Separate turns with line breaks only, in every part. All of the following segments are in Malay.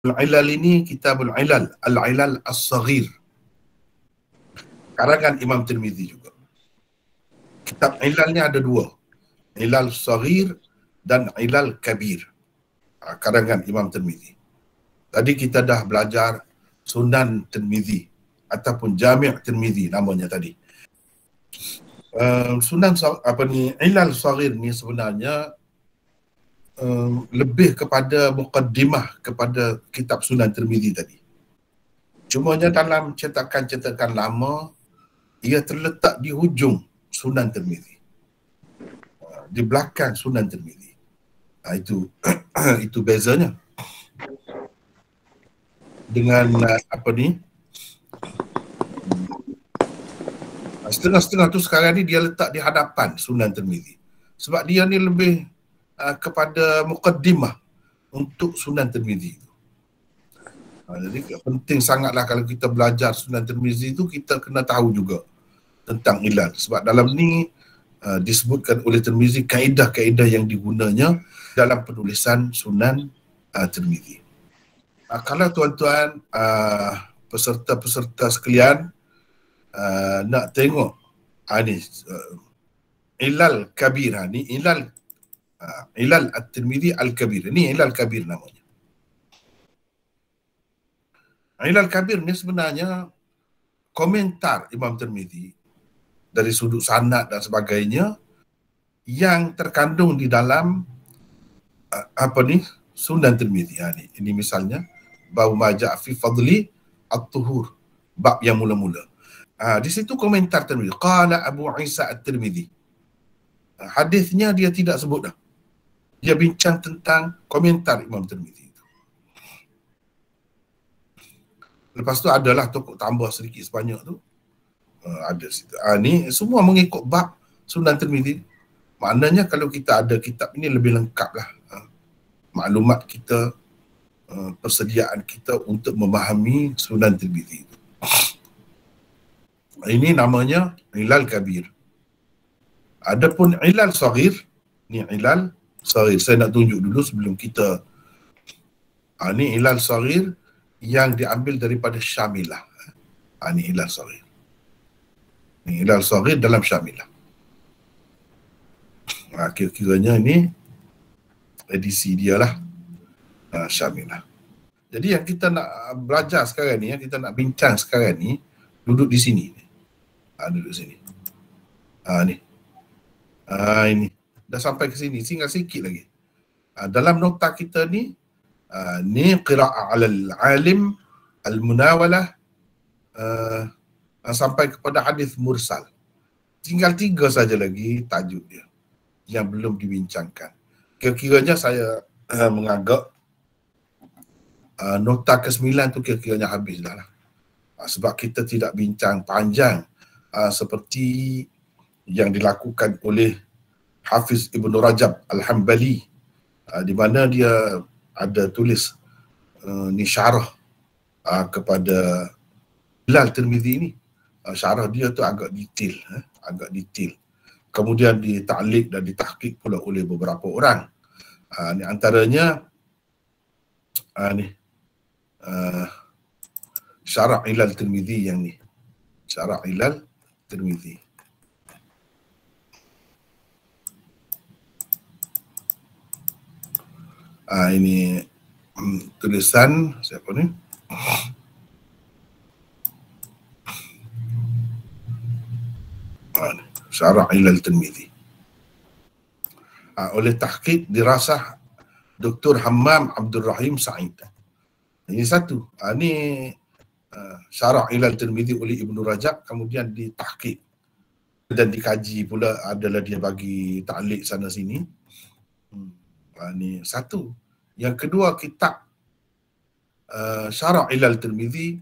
Al-Ilal ini Kitabul Ilal, Al-Ilal As-Saghir, karangan Imam Tirmizi juga. Kitab Ilal ni ada dua, Ilal Saghir dan Ilal Kabir, karangan Imam Tirmizi. Tadi kita dah belajar Sunan Tirmizi ataupun Jami' Tirmizi namanya tadi. Ilal Saghir ni sebenarnya lebih kepada muqaddimah kepada kitab Sunan Tirmizi tadi. Cumanya dalam cetakan-cetakan lama, ia terletak di hujung Sunan Tirmizi, di belakang Sunan Tirmizi. Itu bezanya dengan setengah-setengah tu sekarang ni dia letak di hadapan Sunan Tirmizi, sebab dia ni lebih kepada muqaddimah untuk Sunan Tirmizi. Jadi penting sangatlah kalau kita belajar Sunan Tirmizi itu, kita kena tahu juga tentang ilal, sebab dalam ni disebutkan oleh Tirmizi kaedah-kaedah yang digunanya dalam penulisan Sunan Tirmizi. Kalau tuan-tuan peserta-peserta sekalian nak tengok ni Ilal Kabir, ni Ilal At-Tirmizi Al-Kabir, ni Ilal Kabir namanya. Ilal Kabir ni sebenarnya komentar Imam Tirmizi dari sudut sanad dan sebagainya yang terkandung di dalam Sunan Tirmizi. Ini misalnya bab maja' fi fadli at-tuhur, bab yang mula-mula. Di situ komentar Tirmizi, qala Abu Isa At-Tirmizi. Hadisnya dia tidak sebut dah. Dia bincang tentang komentar Imam Tirmizi itu. Lepas tu adalah tokoh tambah sedikit sebanyak tu. Ada situ. Ni semua mengikut bab Sunan Tirmizi. Maknanya kalau kita ada kitab ini lebih lengkap lah. Maklumat kita, persediaan kita untuk memahami Sunan Tirmizi itu. Ini namanya Ilal Kabir. Adapun Ilal Saghir, ni Ilal Saghir. Saya nak tunjuk dulu sebelum kita. Ni Ilal Saghir yang diambil daripada Syamilah. Ni Ilal Saghir. Ni Ilal Saghir dalam Syamilah. Kira-kiranya ini edisi dia lah, Syamilah. Jadi yang kita nak belajar sekarang ni, yang kita nak bincang sekarang ni, duduk di sini. Duduk sini. Ni. Ini. Dah sampai ke sini, tinggal sikit lagi. Dalam nota kita ni, ni qira'ah alal alim al-munawalah sampai kepada hadis mursal. Tinggal 3 saja lagi tajuk dia yang belum dibincangkan. Kira-kiranya saya menganggap nota ke-9 tu kira-kiranya habis dah lah. Sebab kita tidak bincang panjang seperti yang dilakukan oleh Hafiz Ibn Rajab Al-Hambali, di mana dia ada tulis ni syarah kepada Ilal Tirmizi ni. Syarah dia tu agak detail, Kemudian dita'liq dan ditahqiq pula oleh beberapa orang. Ni antaranya Syarah Ilal Tirmizi yang ni. Syarah Ilal Tirmizi. Ini tulisan siapa ni? Syarah Ilal Tirmizi. Oleh tahqiq dirasah Dr. Hammam Abdul Rahim Sa'id. Ini satu. Ini Syarah Ilal Tirmizi oleh Ibnu Rajab, kemudian ditahqiq dan dikaji pula, adalah dia bagi ta'liq sana sini. Ini satu. Yang kedua, kitab Syarah Ilal Tirmizi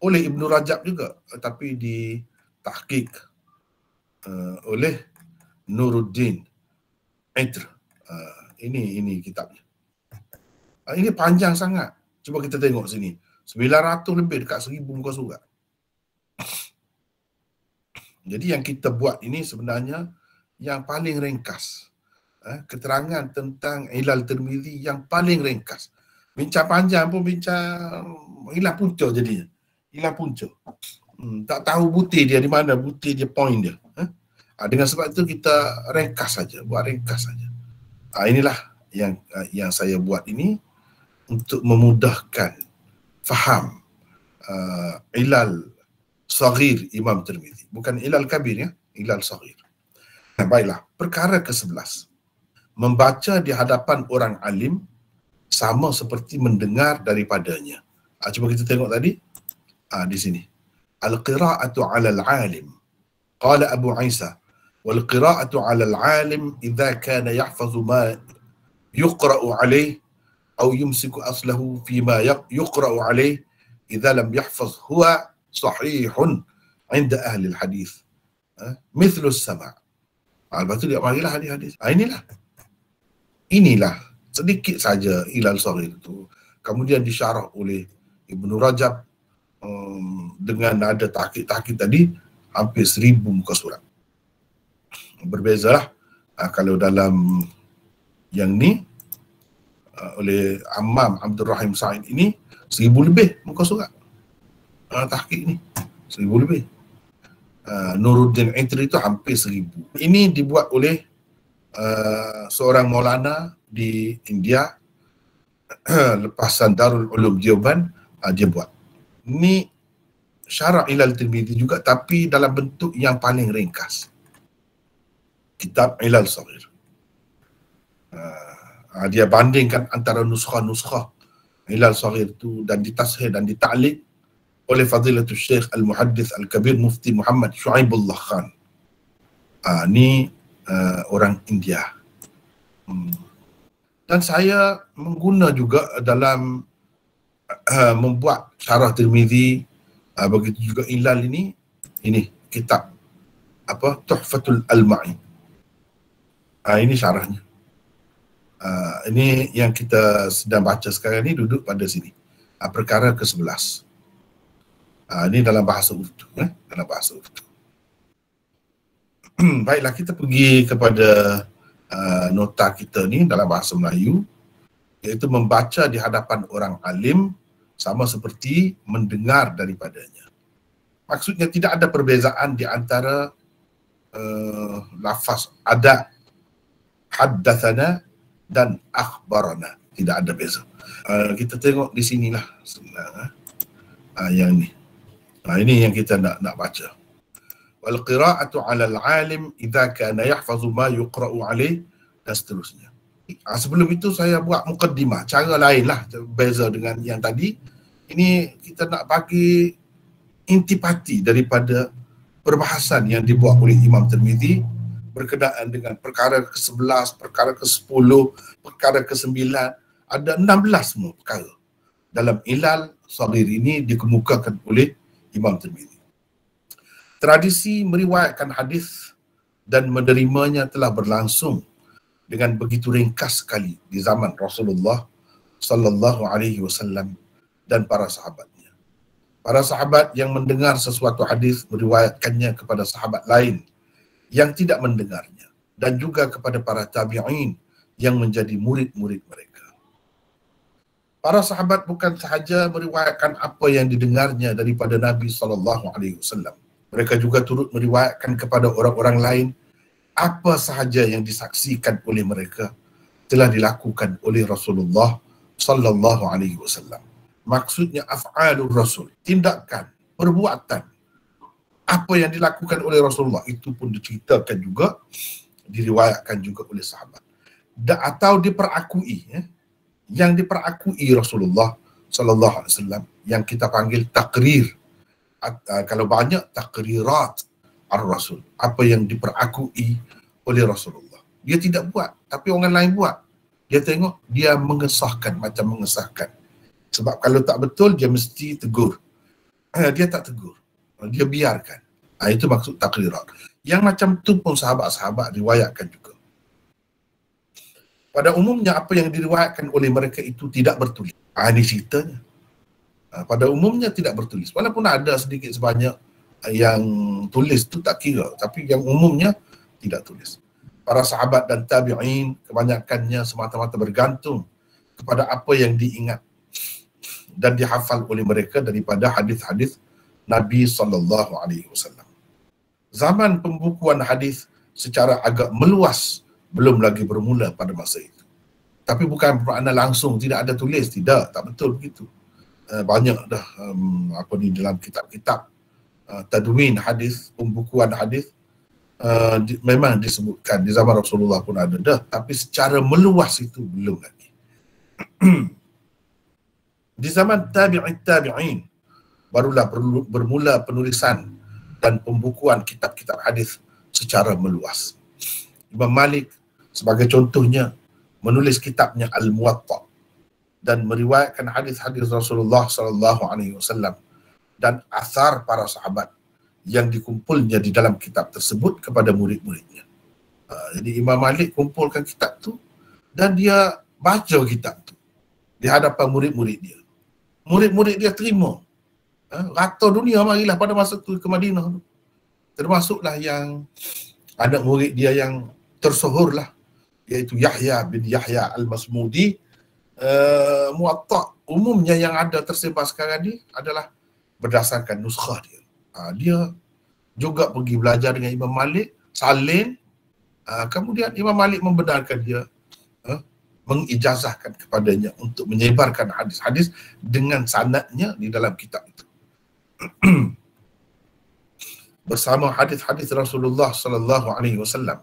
oleh Ibnu Rajab juga, tapi ditahqiq oleh Nuruddin Itr. Ini kitabnya. Ini panjang sangat. Cuba kita tengok sini. 900 lebih, dekat 1000 muka surat. Jadi yang kita buat ini sebenarnya yang paling ringkas. Keterangan tentang Ilal Tirmizi yang paling ringkas. Bincang panjang pun bincang hilang punca jadinya. Hilang punca. Tak tahu butir dia di mana, butir dia, point dia. Dengan sebab itu kita ringkas saja, buat ringkas saja. Inilah yang saya buat ini untuk memudahkan faham ilal saghir Imam Tirmizi. Bukan ilal kabir ya, ilal saghir. Baiklah, perkara ke-11. Membaca di hadapan orang alim sama seperti mendengar daripadanya. Cuba kita tengok tadi di sini. Al-qira'atu 'ala al-'alim. Qala Abu Isa, wal qira'atu 'ala al-'alim idza kana yahfazu ma yuqra'u 'alayh aw yumsiku aslahu fi ma yuqra'u 'alayh idza lam yahfaz huwa sahihun 'inda ahli al-hadis. Mithlu as-sama'. Lepas tu dia marilah hadis-hadis. Inilah sedikit saja ilal saghir itu. Kemudian disyarah oleh Ibnu Rajab dengan ada tahqiq tadi hampir 1000 muka surat. Berbezalah kalau dalam yang ni oleh Hammam Abdul Rahim Sa'id ini 1000 lebih muka surat. Tahqiq ni 1000 lebih. Nuruddin Itri itu hampir 1000. Ini dibuat oleh seorang maulana di India, lepasan Darul Ulum Deoband, dia buat. Ini Syarah Ilal Tirmizi juga, tapi dalam bentuk yang paling ringkas. Kitab Ilal Saghir. Dia bandingkan antara nuskha-nuskha Ilal Saghir itu dan ditashih dan dita'liq oleh Fadilatul Syekh Al-Muhaddith Al-Kabir Mufti Muhammad Syuaibullah Khan. Ini orang India. Dan saya mengguna juga dalam membuat syarah Tirmizi, begitu juga Ilal ini kitab Tuhfatul Al-Ma'i. Ini syarahnya. Ini yang kita sedang baca sekarang ni, duduk pada sini. Perkara ke-11. Ini dalam bahasa Urdu, dalam bahasa Urdu. Baiklah, kita pergi kepada nota kita ni dalam bahasa Melayu, iaitu membaca di hadapan orang alim sama seperti mendengar daripadanya. Maksudnya tidak ada perbezaan di antara lafaz ada haddatsana dan akhbarana. Tidak ada beza. Kita tengok di sinilah yang ni. Ini yang kita nak baca. Wal qira'atu 'ala al-'alim idza kana yahfazu ma yuqra'u 'alayh, dan seterusnya. Sebelum itu saya buat mukaddimah, cara lainlah beza dengan yang tadi. Ini kita nak bagi intipati daripada perbahasan yang dibuat oleh Imam Tirmizi berkenaan dengan perkara ke-11, perkara ke-10, perkara ke-9, ada 16 semua perkara dalam Ilal Saghir ini dikemukakan oleh Imam Tirmizi. Tradisi meriwayatkan hadis dan menerimanya telah berlangsung dengan begitu ringkas sekali di zaman Rasulullah sallallahu alaihi wasallam dan para sahabatnya. Para sahabat yang mendengar sesuatu hadis meriwayatkannya kepada sahabat lain yang tidak mendengarnya, dan juga kepada para tabi'in yang menjadi murid-murid mereka. Para sahabat bukan sahaja meriwayatkan apa yang didengarnya daripada Nabi sallallahu alaihi wasallam. Mereka juga turut meriwayatkan kepada orang-orang lain apa sahaja yang disaksikan oleh mereka telah dilakukan oleh Rasulullah sallallahu alaihi wasallam. Maksudnya af'alur Rasul, tindakan, perbuatan apa yang dilakukan oleh Rasulullah itu pun diceritakan juga, diriwayatkan juga oleh sahabat. Atau diperakui, yang diperakui Rasulullah sallallahu alaihi wasallam, yang kita panggil takrir. Kalau banyak takrirat ar-Rasul, apa yang diperakui oleh Rasulullah. Dia tidak buat, tapi orang lain buat. Dia tengok, dia mengesahkan, macam mengesahkan. Sebab kalau tak betul, dia mesti tegur. Dia tak tegur, dia biarkan. Itu maksud takrirat. Yang macam tu pun sahabat-sahabat riwayatkan juga. Pada umumnya apa yang diriwayatkan oleh mereka itu tidak bertulis. Ini ceritanya. Pada umumnya tidak bertulis. Walaupun ada sedikit sebanyak yang tulis tu tak kira, tapi yang umumnya tidak tulis. Para sahabat dan tabi'in kebanyakannya semata-mata bergantung kepada apa yang diingat dan dihafal oleh mereka daripada hadis-hadis Nabi SAW. Zaman pembukuan hadis secara agak meluas belum lagi bermula pada masa itu. Tapi bukan bermakna langsung tidak ada tulis, tidak, tak betul begitu. Banyak dah dalam kitab-kitab tadwin hadis, pembukuan hadis, memang disebutkan di zaman Rasulullah pun ada dah, tapi secara meluas itu belum lagi. Di zaman tabi'in barulah bermula penulisan dan pembukuan kitab-kitab hadis secara meluas. Imam Malik sebagai contohnya menulis kitabnya Al-Muwatta dan meriwayatkan hadis-hadis Rasulullah SAW dan asar para sahabat yang dikumpulnya di dalam kitab tersebut kepada murid-muridnya. Jadi Imam Malik kumpulkan kitab tu dan dia baca kitab tu di hadapan murid-murid dia. Murid-murid dia terima. Rata dunia marilah pada masa tu ke Madinah. Termasuklah yang anak murid dia yang tersohor lah, iaitu Yahya bin Yahya Al-Masmudi. Muwatta umumnya yang ada tersebar sekarang ni adalah berdasarkan nuskhah dia. Dia juga pergi belajar dengan Imam Malik, salin, kemudian Imam Malik membenarkan dia, mengijazahkan kepadanya untuk menyebarkan hadis-hadis dengan sanadnya di dalam kitab itu. Bersama hadis-hadis Rasulullah SAW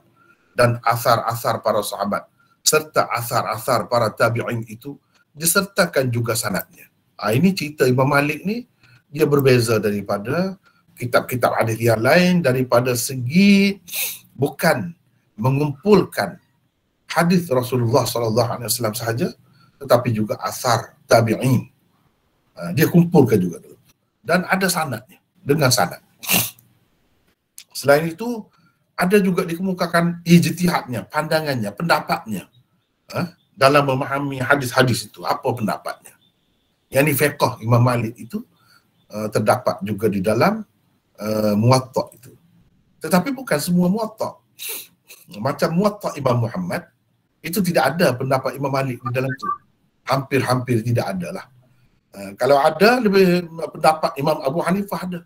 dan asar-asar para sahabat serta asar-asar para tabi'in itu disertakan juga sanadnya. Ini cerita Imam Malik ni, dia berbeza daripada kitab-kitab hadis yang lain daripada segi bukan mengumpulkan hadis Rasulullah SAW sahaja, tetapi juga asar tabi'in. Dia kumpulkan juga dulu. Dan ada sanadnya, dengan sanad. Selain itu, ada juga dikemukakan ijtihadnya, pandangannya, pendapatnya dalam memahami hadis-hadis itu. Apa pendapatnya? Yang ini fiqh Imam Malik itu terdapat juga di dalam Muwatta itu. Tetapi bukan semua Muwatta. Macam Muwatta Imam Muhammad, itu tidak ada pendapat Imam Malik di dalam itu. Hampir-hampir tidak ada lah. Kalau ada, lebih pendapat Imam Abu Hanifah ada.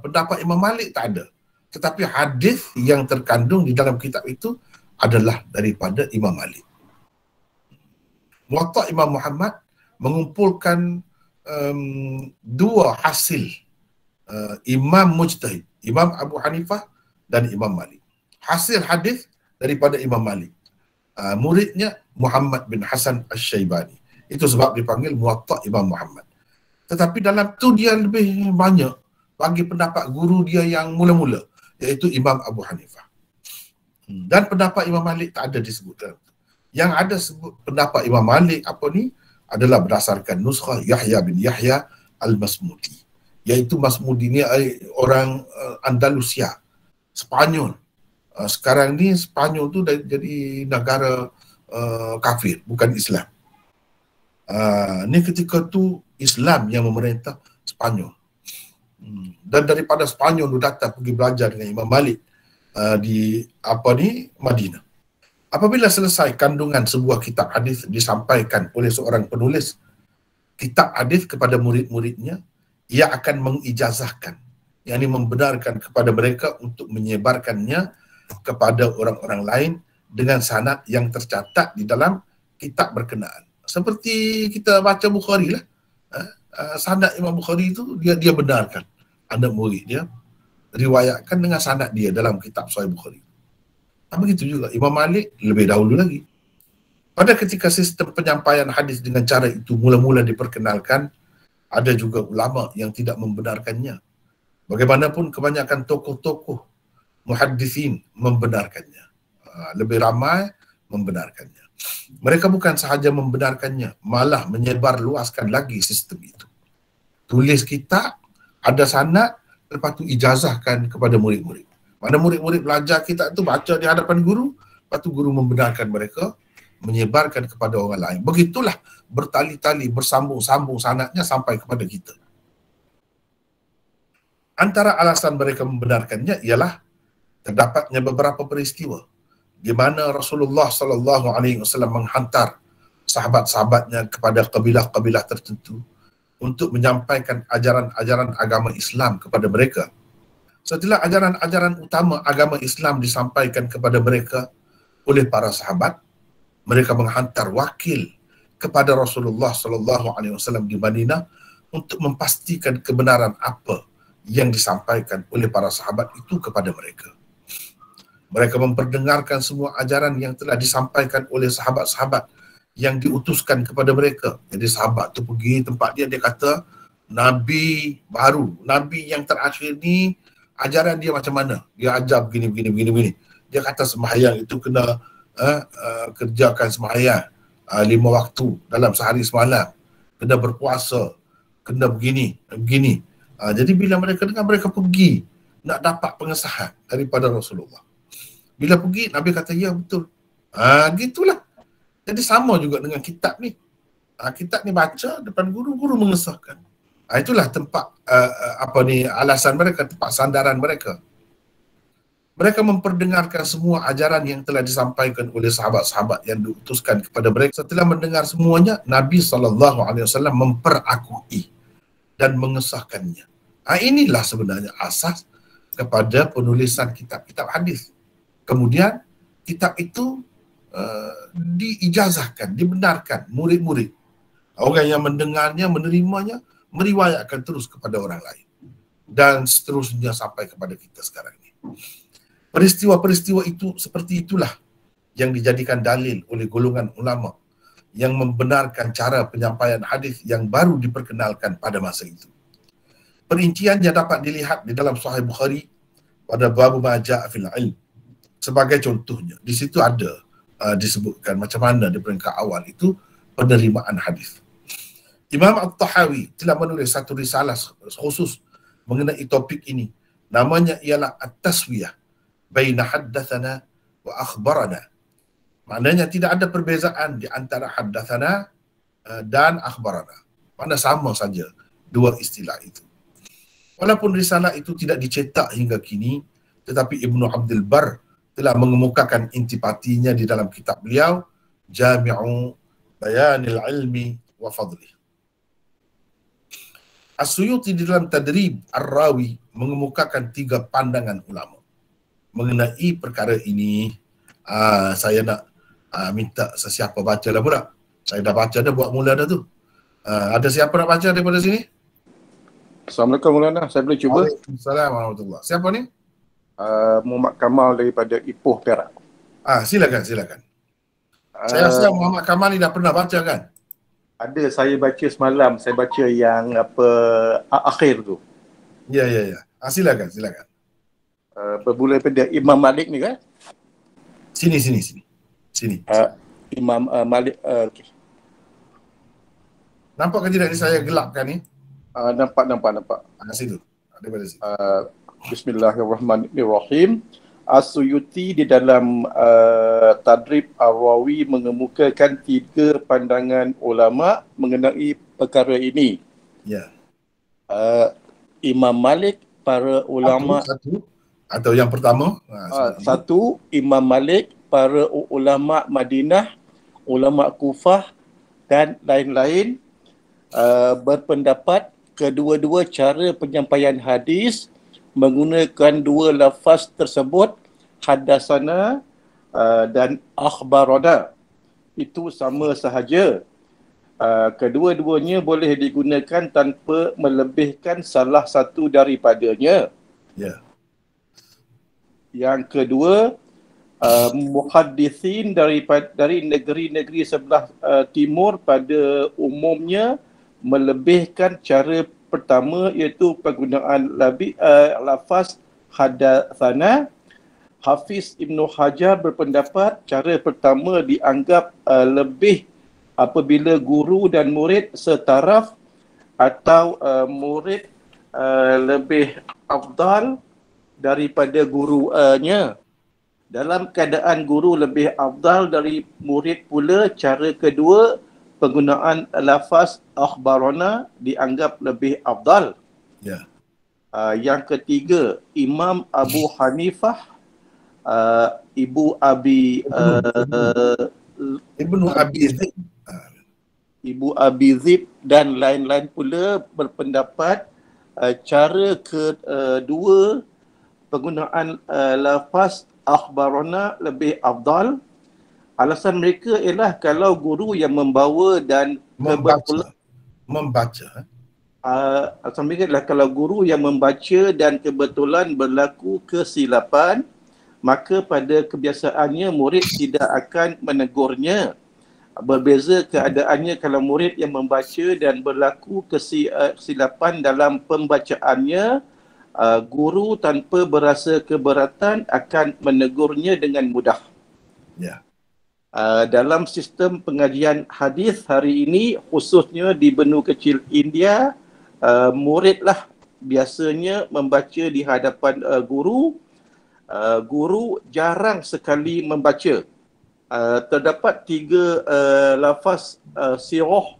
Pendapat Imam Malik tak ada. Tetapi hadis yang terkandung di dalam kitab itu adalah daripada Imam Malik. Muwatta Imam Muhammad mengumpulkan dua hasil Imam Mujtahid, Imam Abu Hanifah dan Imam Malik. Hasil hadis daripada Imam Malik. Muridnya Muhammad bin Hasan Asy-Syaibani. Itu sebab dipanggil Muwatta Imam Muhammad. Tetapi dalam tu dia lebih banyak bagi pendapat guru dia yang mula-mula, iaitu Imam Abu Hanifah. Dan pendapat Imam Malik tak ada disebutkan. Yang ada sebut pendapat Imam Malik adalah berdasarkan nuskhah Yahya bin Yahya Al-Masmudi. Iaitu Masmudi ni orang Andalusia, Spanyol. Sekarang ni Spanyol tu jadi negara kafir, bukan Islam. Ni ketika tu Islam yang memerintah Spanyol. Dan daripada Spanyol tu datang pergi belajar dengan Imam Malik di Madinah. Apabila selesai kandungan sebuah kitab hadis disampaikan oleh seorang penulis kitab hadis kepada murid-muridnya, ia akan mengijazahkan, yakni membenarkan kepada mereka untuk menyebarkannya kepada orang-orang lain dengan sanad yang tercatat di dalam kitab berkenaan. Seperti kita baca Bukhari lah. Sanad Imam Bukhari itu dia benarkan. Anak murid dia riwayatkan dengan sanad dia dalam kitab Sahih Bukhari. Begitu juga Imam Malik lebih dahulu lagi. Pada ketika sistem penyampaian hadis dengan cara itu mula-mula diperkenalkan, ada juga ulama yang tidak membenarkannya. Bagaimanapun kebanyakan tokoh-tokoh muhaddisin membenarkannya. Lebih ramai membenarkannya. Mereka bukan sahaja membenarkannya, malah menyebar luaskan lagi sistem itu. Tulis kitab, ada sanad, lepas tu ijazahkan kepada murid-murid. Mana murid-murid belajar kitab itu, baca di hadapan guru, lepas tu guru membenarkan mereka, menyebarkan kepada orang lain. Begitulah bertali-tali, bersambung-sambung sanadnya sampai kepada kita. Antara alasan mereka membenarkannya ialah terdapatnya beberapa peristiwa di mana Rasulullah SAW menghantar sahabat-sahabatnya kepada kabilah-kabilah tertentu untuk menyampaikan ajaran-ajaran agama Islam kepada mereka. Setelah ajaran-ajaran utama agama Islam disampaikan kepada mereka oleh para sahabat, mereka menghantar wakil kepada Rasulullah sallallahu alaihi wasallam di Madinah untuk memastikan kebenaran apa yang disampaikan oleh para sahabat itu kepada mereka. Mereka memperdengarkan semua ajaran yang telah disampaikan oleh sahabat-sahabat yang diutuskan kepada mereka. Jadi sahabat tu pergi tempat dia, dia kata Nabi baru, Nabi yang terakhir ni ajaran dia macam mana? Dia ajar begini. Dia kata sembahyang itu kena kerjakan sembahyang 5 waktu dalam sehari semalam. Kena berpuasa, kena begini. Jadi bila mereka dengar, mereka pergi nak dapat pengesahan daripada Rasulullah. Bila pergi, Nabi kata, ya betul. Gitulah. Jadi sama juga dengan kitab ni. Kitab ni baca depan guru mengesahkan. Itulah tempat alasan mereka, tempat sandaran mereka. Mereka memperdengarkan semua ajaran yang telah disampaikan oleh sahabat-sahabat yang diutuskan kepada mereka. Setelah mendengar semuanya, Nabi SAW memperakui dan mengesahkannya. Inilah sebenarnya asas kepada penulisan kitab-kitab hadis. Kemudian kitab itu diijazahkan, dibenarkan murid-murid. Orang yang mendengarnya, menerimanya, meriwayatkan terus kepada orang lain. Dan seterusnya sampai kepada kita sekarang ini. Peristiwa-peristiwa itu seperti itulah yang dijadikan dalil oleh golongan ulama yang membenarkan cara penyampaian hadis yang baru diperkenalkan pada masa itu. Perinciannya dapat dilihat di dalam Sahih Bukhari pada bab ma jaa fil ilm. Sebagai contohnya, di situ ada disebutkan macam mana di peringkat awal itu penerimaan hadis. Imam At-Tahawi telah menulis satu risalah khusus mengenai topik ini. Namanya ialah At-Taswiyah baina haddathana wa akhbarana. Maknanya tidak ada perbezaan di antara haddathana dan akhbarana. Makna sama saja dua istilah itu. Walaupun risalah itu tidak dicetak hingga kini, tetapi Ibnu Abdul Barr telah mengemukakan intipatinya di dalam kitab beliau Jami'u Bayanil Ilmi wa Fadlih. As-Suyuti di dalam Tadrib Ar-Rawi mengemukakan 3 pandangan ulama mengenai perkara ini. Saya nak minta sesiapa baca dah pula. Saya dah baca dah, buat mula dah tu. Ada siapa nak baca daripada sini?
Assalamualaikum Maulana, saya boleh cuba?
Waalaikumsalam warahmatullahi. Siapa ni?
Muhammad Kamal daripada Ipoh, Perak.
Silakan. Saya rasa Muhammad Kamal ni dah pernah baca kan?
Ada, saya baca semalam. Saya baca yang akhir tu.
Ya. Silakan.
Bermula daripada Imam Malik ni kan?
Sini.
Imam Malik. Okay.
Nampak ke tidak ni saya gelapkan ni?
Nampak.
Situ. Daripada situ.
Bismillahirrahmanirrahim. As-Suyuti di dalam Tadrib Ar-Rawi mengemukakan 3 pandangan ulama mengenai perkara ini.
Ya.
Imam Malik, para ulama
satu atau yang pertama?
Satu, Imam Malik, para ulama Madinah, ulama Kufah dan lain-lain berpendapat kedua-dua cara penyampaian hadis menggunakan 2 lafaz tersebut, haddatsana dan akhbarana, itu sama sahaja. Kedua-duanya boleh digunakan tanpa melebihkan salah satu daripadanya.
Ya.
Yang kedua, muhaddithin dari negeri-negeri sebelah timur pada umumnya melebihkan cara pertama, iaitu penggunaan lafaz hadatsana. Hafiz Ibnu Hajar berpendapat cara pertama dianggap lebih apabila guru dan murid setaraf atau murid lebih afdal daripada gurunya. Dalam keadaan guru lebih afdal dari murid pula, cara kedua, penggunaan lafaz akhbarana dianggap lebih afdal.
Ya.
Yang ketiga, Imam Abu Hanifah, Ibnu Abi Ibu Abi Zib dan lain-lain pula berpendapat cara kedua penggunaan lafaz akhbarana lebih afdal. Alasan mereka ialah kalau guru yang membawa dan
membaca.
Alasan mereka adalah kalau guru yang membaca dan kebetulan berlaku kesilapan, maka pada kebiasaannya murid tidak akan menegurnya. Berbeza keadaannya kalau murid yang membaca dan berlaku kesilapan dalam pembacaannya, guru tanpa berasa keberatan akan menegurnya dengan mudah.
Ya.
Dalam sistem pengajian hadis hari ini, khususnya di benua kecil India, muridlah biasanya membaca di hadapan guru. Guru jarang sekali membaca. Terdapat 3 lafaz sirah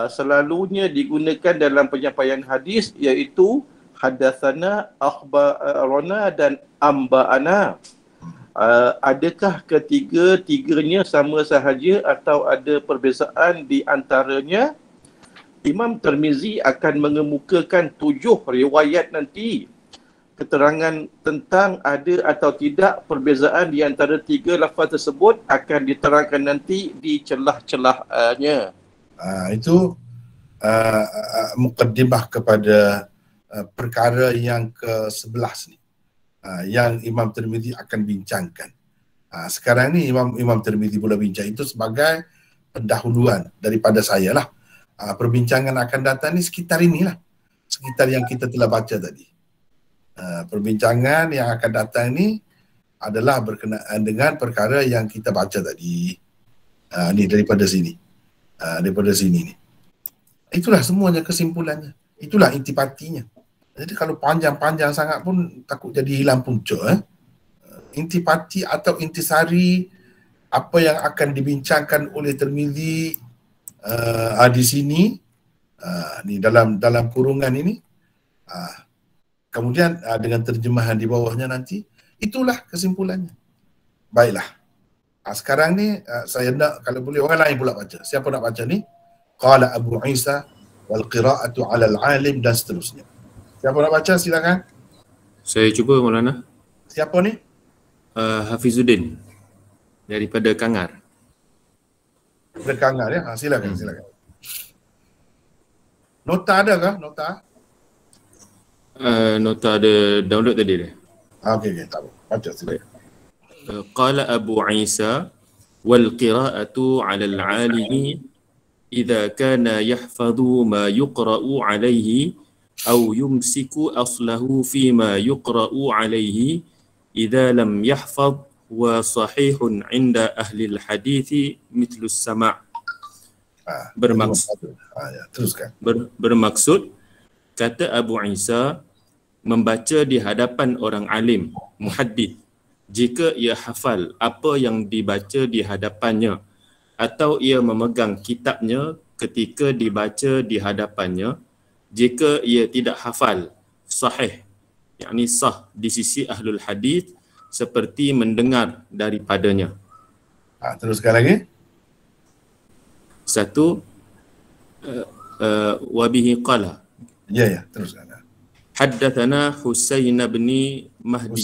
selalunya digunakan dalam penyampaian hadis, iaitu hadatsana, akhbarana dan amba'ana. Adakah ketiga-tiganya sama sahaja atau ada perbezaan di antaranya? Imam Tirmizi akan mengemukakan 7 riwayat nanti. Keterangan tentang ada atau tidak perbezaan di antara 3 lafaz tersebut akan diterangkan nanti di celah-celahnya.
Itu mukaddimah kepada perkara yang ke-11 ni. Yang Imam Tirmizi akan bincangkan. Sekarang ni Imam Tirmizi pula bincang itu sebagai pendahuluan daripada saya lah. Perbincangan akan datang ni sekitar inilah. Sekitar yang kita telah baca tadi. Perbincangan yang akan datang ni adalah berkenaan dengan perkara yang kita baca tadi. Ni daripada sini. Daripada sini ni. Itulah semuanya kesimpulannya. Itulah intipatinya. Jadi kalau panjang-panjang sangat pun takut jadi hilang punca. Intipati atau intisari apa yang akan dibincangkan oleh Tirmizi di sini, ni dalam kurungan ini. Kemudian dengan terjemahan di bawahnya nanti, itulah kesimpulannya. Baiklah. Sekarang ni saya nak, kalau boleh orang lain pula baca. Siapa nak baca ni? Qala Abu Isa wal qira'atu 'ala al-'alim dan seterusnya. Siapa nak baca silakan.
Saya cuba Maulana.
Siapa ni?
Hafizuddin daripada Kangar.
Dari Kangar ya. Silakan. Nota ada kah?
Nota ada download tadi dia.
Okey, tak apa. Baca silakan.
Qala Abu Isa wal qira'atu 'ala al-'alimi idza kana yahfazu ma yuqra'u 'alayhi أو يمسك أصله فيما يقرأ عليه إذا لم يحفظ وصحيح عند أهل الحديث مثل السماع. Bermaksud kata Abu Isa, membaca di hadapan orang alim, muhaddith, jika ia hafal apa yang dibaca di hadapannya atau ia memegang kitabnya ketika dibaca di hadapannya. Jika ia tidak hafal, sahih, yakni sah di sisi ahlul hadis seperti mendengar daripadanya.
Teruskan lagi.
1. Wabihi qala.
Ya, teruskan.
Haddatsana Husain bin Mahdi.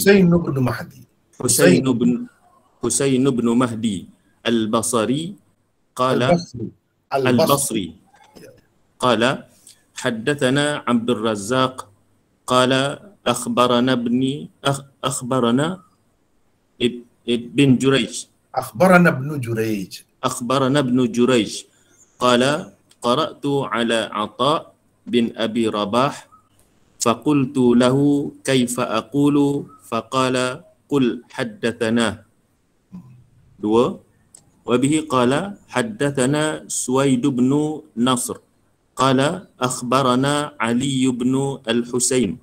Husain bin Mahdi al-Basri qala al-Basri qala حدثنا عبد الرزاق قال أخبرنا ابن جريج أخبرنا ابن جريج قال قرأت على عطاء بن أبي رباح فقلت له كيف أقول فقال قل حدثنا. 2. وبه قال حدثنا سويد بن نصر قال أخبرنا علي بن الحسين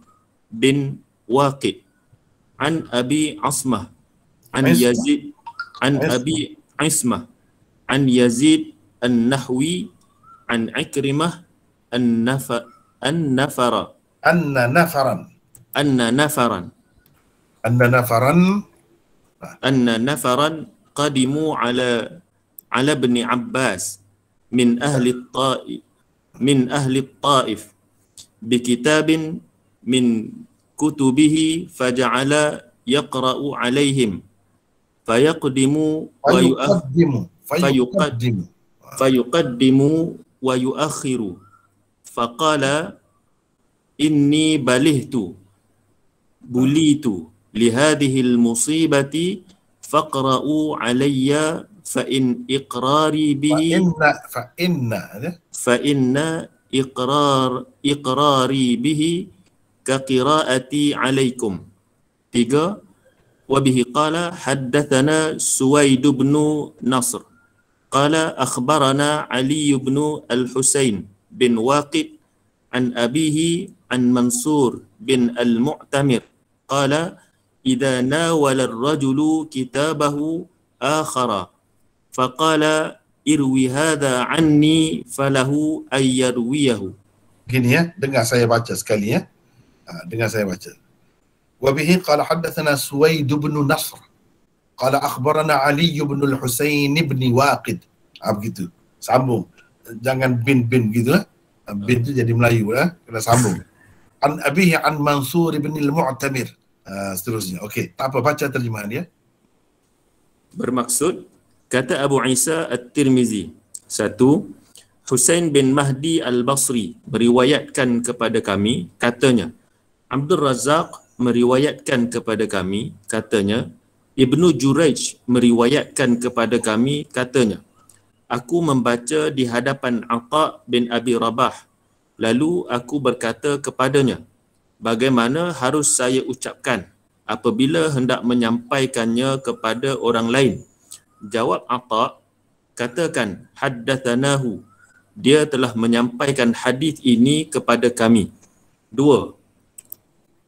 بن واقد عن أبي عصمة عن يزيد عن أبي عصمة عن يزيد النحوي عن عكرمة أن نفرا قدموا على ابن عباس min ahli at-Taif min ahli at-Taif bi kitabin min kutubihi faja'ala yaqra'u alaihim fayaqdimu wa fayuqaddimu wa yuakhiru faqala inni balihtu bulitu lihadhihi al-musibati faqra'u alayya fa in iqrari bihi fa inna iqrari bihi ka qiraati alaikum. 3. Wa bihi qala haddathana Suwaid bin Nasr qala akhbarana Ali bin al-Husain bin Waqid an abihi an Mansur bin al-Mu'tamir qala idza nawala ar-rajulu kitabahu akhara faqala irwi hadha anni falahu ay yarwiyahu.
Gini ya, dengar saya baca sekali ya. Dengar saya baca. Wa bihi qala haddathana Suwaid bin Nasr qala akhbarana Ali bin al-Husain bin Waqid. Begitu. Sambung. Jangan bin gitu lah. Bin tu jadi Melayu lah. Kena sambung. An abihi an Mansur bin al-Mu'tamir. Seterusnya. Okey, tak apa, baca terjemahan dia.
Bermaksud, kata Abu Isa At-Tirmizi, 1. Husain bin Mahdi Al-Basri meriwayatkan kepada kami, katanya, Abdul Razak meriwayatkan kepada kami, katanya, Ibnu Jurayj meriwayatkan kepada kami, katanya, aku membaca di hadapan Atha bin Abi Rabah, lalu aku berkata kepadanya, bagaimana harus saya ucapkan apabila hendak menyampaikannya kepada orang lain? Jawab Atha, katakan haddathanahu, dia telah menyampaikan hadis ini kepada kami. 2.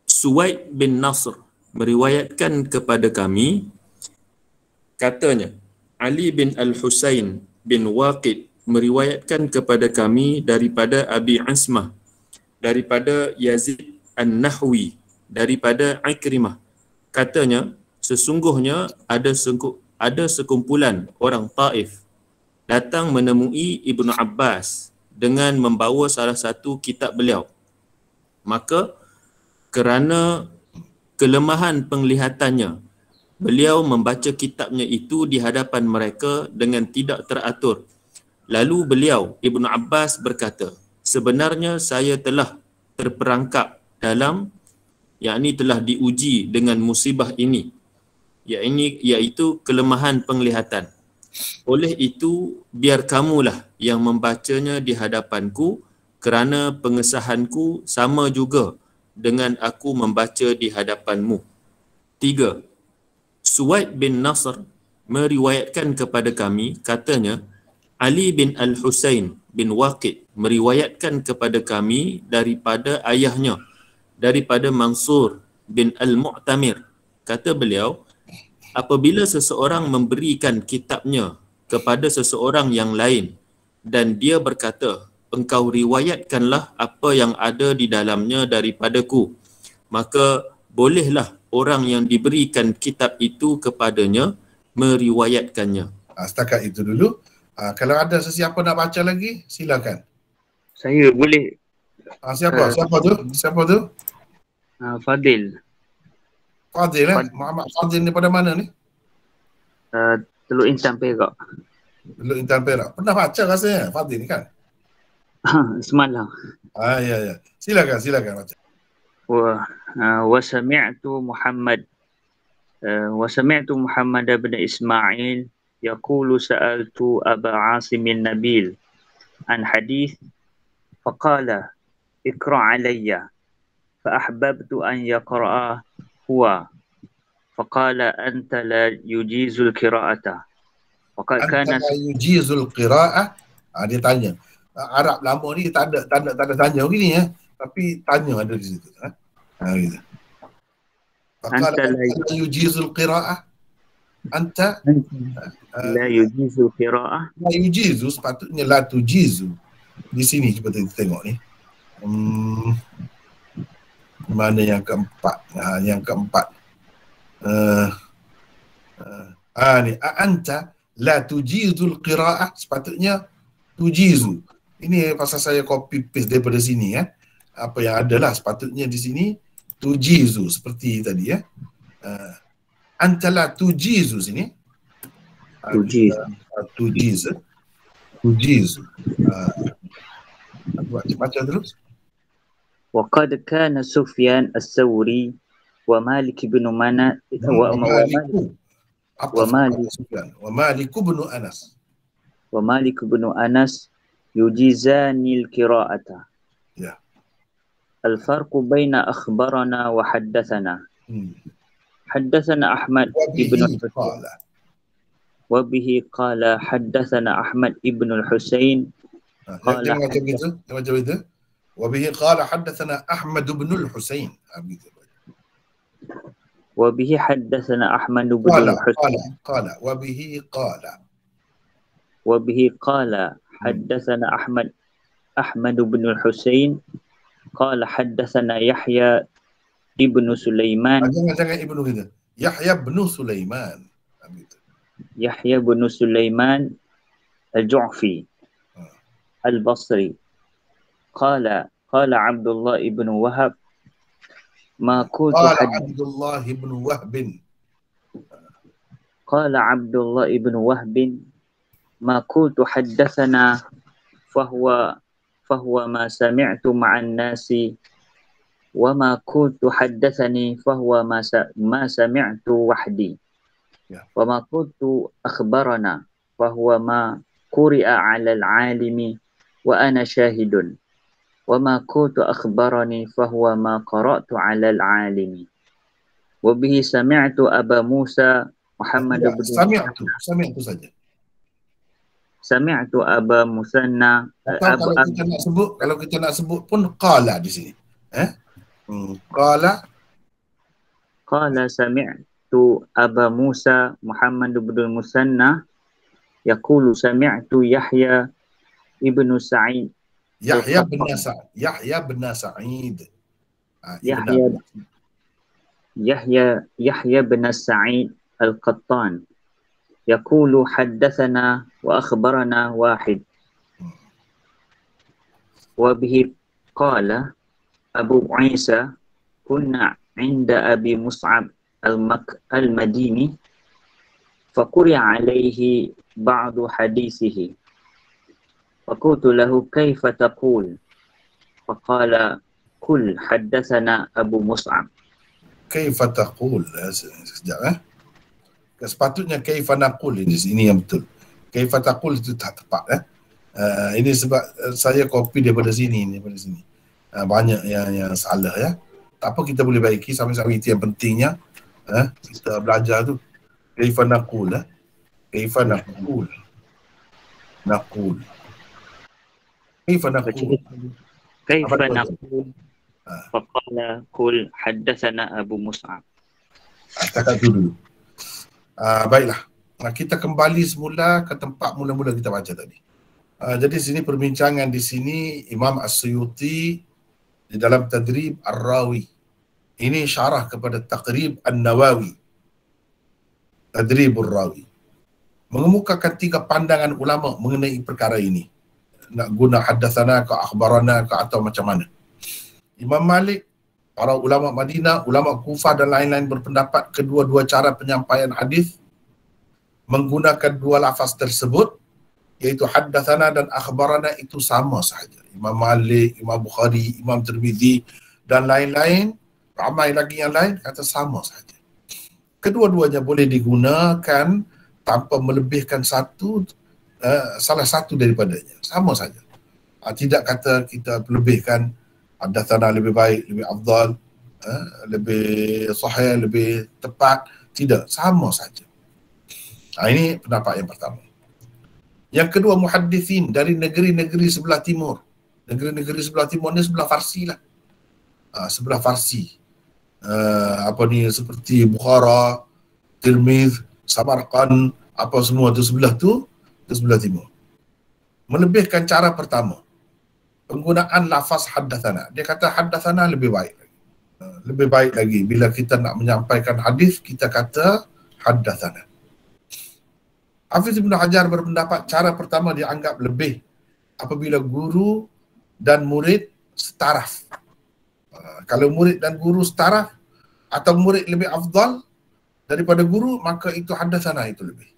Suwaid bin Nasr meriwayatkan kepada kami, katanya Ali bin Al-Husain bin Waqid meriwayatkan kepada kami daripada Abi Asmah, daripada Yazid An-Nahwi, daripada Ikrimah, katanya sesungguhnya ada sekumpulan orang Taif datang menemui Ibnu Abbas dengan membawa salah satu kitab beliau. Maka kerana kelemahan penglihatannya, beliau membaca kitabnya itu di hadapan mereka dengan tidak teratur. Lalu beliau, Ibnu Abbas berkata, sebenarnya saya telah terperangkap dalam, yakni telah diuji dengan musibah ini, iaitu kelemahan penglihatan. Oleh itu, biar kamulah yang membacanya di hadapanku kerana pengesahanku sama juga dengan aku membaca di hadapanmu. 3. Suwaid bin Nasr meriwayatkan kepada kami, katanya, Ali bin Al-Husain bin Waqid meriwayatkan kepada kami daripada ayahnya, daripada Mansur bin Al-Mu'tamir. Kata beliau, apabila seseorang memberikan kitabnya kepada seseorang yang lain dan dia berkata, engkau riwayatkanlah apa yang ada di dalamnya daripadaku, maka bolehlah orang yang diberikan kitab itu kepadanya meriwayatkannya.
Setakat itu dulu. Kalau ada sesiapa nak baca lagi, silakan.
Saya boleh.
Siapa tu?
Fadil.
Fadil Muhammad Fadil ni pada mana ni?
Teluk Intan Perak.
Teluk Intan Perak. Pernah baca rasanya Fadil ni kan?
Semalam.
Ya. Silakan baca.
Wa sami'tu Muhammad bin Ismail yaqulu sa'altu Aba Asim Nabil an hadith faqala iqra' alayya fa ahbabtu an yaqra'a huwa faqala anta la yujizul qira'ata faqad kana
la yujizul qira'ah. Dia tanya. Arab lama ni tak ada tanya begini ya, tapi tanya ada di situ. Gitu. Faqala anta la yujizul qira'ah. Anta
la yujizu qira'ah.
La yujizu sepatutnya la tujizu. Di sini cuba kita tengok ni. Mana yang keempat? Yang keempat. Ni anta la tujizul qira'ah, sepatutnya tujizu. Ini pasal saya copy paste daripada sini ya. Apa yang ada lah sepatutnya di sini tujizu seperti tadi ya. Antala tujizu sini. Tujiz. Baca terus.
وقد كان سفيان الثوري ومالك بن منع ومالك بن أنس يجيزان القراءة. الفرق بين أخبرنا وحدثنا. حدثنا أحمد بن وبه قال حدثنا أحمد بن الحسين قال
وبه قال حدثنا أحمد بن الحسين.
وبه حدثنا أحمد بن الحسين وبه قال حدثنا أحمد بن الحسين قال حدثنا يحيى ابن سليمان.
Jangan ibnu kita.
يحيى بن سليمان الجعفي البصري قال عبد الله بن وهب ما كنت قال عبد الله بن وهب ما كنت حدثنا فهو ما سمعت مع الناس وما كنت حدثني فهو ما سمعت وحدي وما كنت أخبرنا فهو ما قرئ على العالم وأنا شاهد وما كنت أخبرني فهو ما قرأت على العالم وبه سمعت أبا موسى محمد بن سمعت أبا مثنى.
Kalau kita nak sebut pun qala di sini. قال
سمعت أبا موسى محمد بن المثنى يقول سمعت يحيى ابن سعيد
يحيى
بن سعيد القطان يقول حدثنا وأخبرنا واحد. وبه قال أبو عيسى كنا عند أبي مصعب المديني فقرئ عليه بعض حديثه فقلت له كيف تقول فقال قل حدثنا أبو مصعب.
كيف تقول sekejap sepatutnya kaifa naqul ini yang betul. Kaifa taqul itu tak tepat ini sebab saya copy daripada sini banyak yang salah ya. Tak apa, kita boleh baiki sama-sama, itu yang pentingnya kita belajar tu. Kaifa naqul kaifa naqul
faqala qul haddatsana Abu Mus'ab.
Kata dulu. Baiklah. Kita kembali semula ke tempat mula-mula kita baca tadi. Jadi sini perbincangan di sini Imam As-Suyuti di dalam Tadrib Ar-Rawi. Ini syarah kepada Taqrib An-Nawawi. Tadrib Ar-Rawi mengemukakan 3 pandangan ulama mengenai perkara ini. Nak guna haddatsana ke akhbarana ke atau macam mana. Imam Malik, para ulama Madinah, ulama Kufah dan lain-lain berpendapat kedua-dua cara penyampaian hadis menggunakan 2 lafaz tersebut, iaitu haddatsana dan akhbarana, itu sama sahaja. Imam Malik, Imam Bukhari, Imam Tirmizi dan lain-lain, ramai lagi yang lain kata sama sahaja. Kedua-duanya boleh digunakan tanpa melebihkan salah satu daripadanya, sama saja. Tidak kata kita melebihkan haddatsana lebih baik, lebih afdal, lebih sahih, lebih tepat, tidak, sama saja. Ini pendapat yang pertama. Yang kedua, muhaddithin dari negeri-negeri sebelah timur. Negeri-negeri sebelah timur ni sebelah Farsi lah. Sebelah Farsi. Seperti Bukhara, Tirmiz, Samarkand, apa semua tu sebelah timur. Melebihkan cara pertama, penggunaan lafaz haddatsana. Dia kata haddatsana lebih baik. Lebih baik lagi bila kita nak menyampaikan hadis, kita kata haddatsana. Hafiz Ibn Hajar berpendapat cara pertama dianggap lebih apabila guru dan murid setaraf. Kalau murid dan guru setaraf atau murid lebih afdal daripada guru, maka itu haddatsana itu lebih.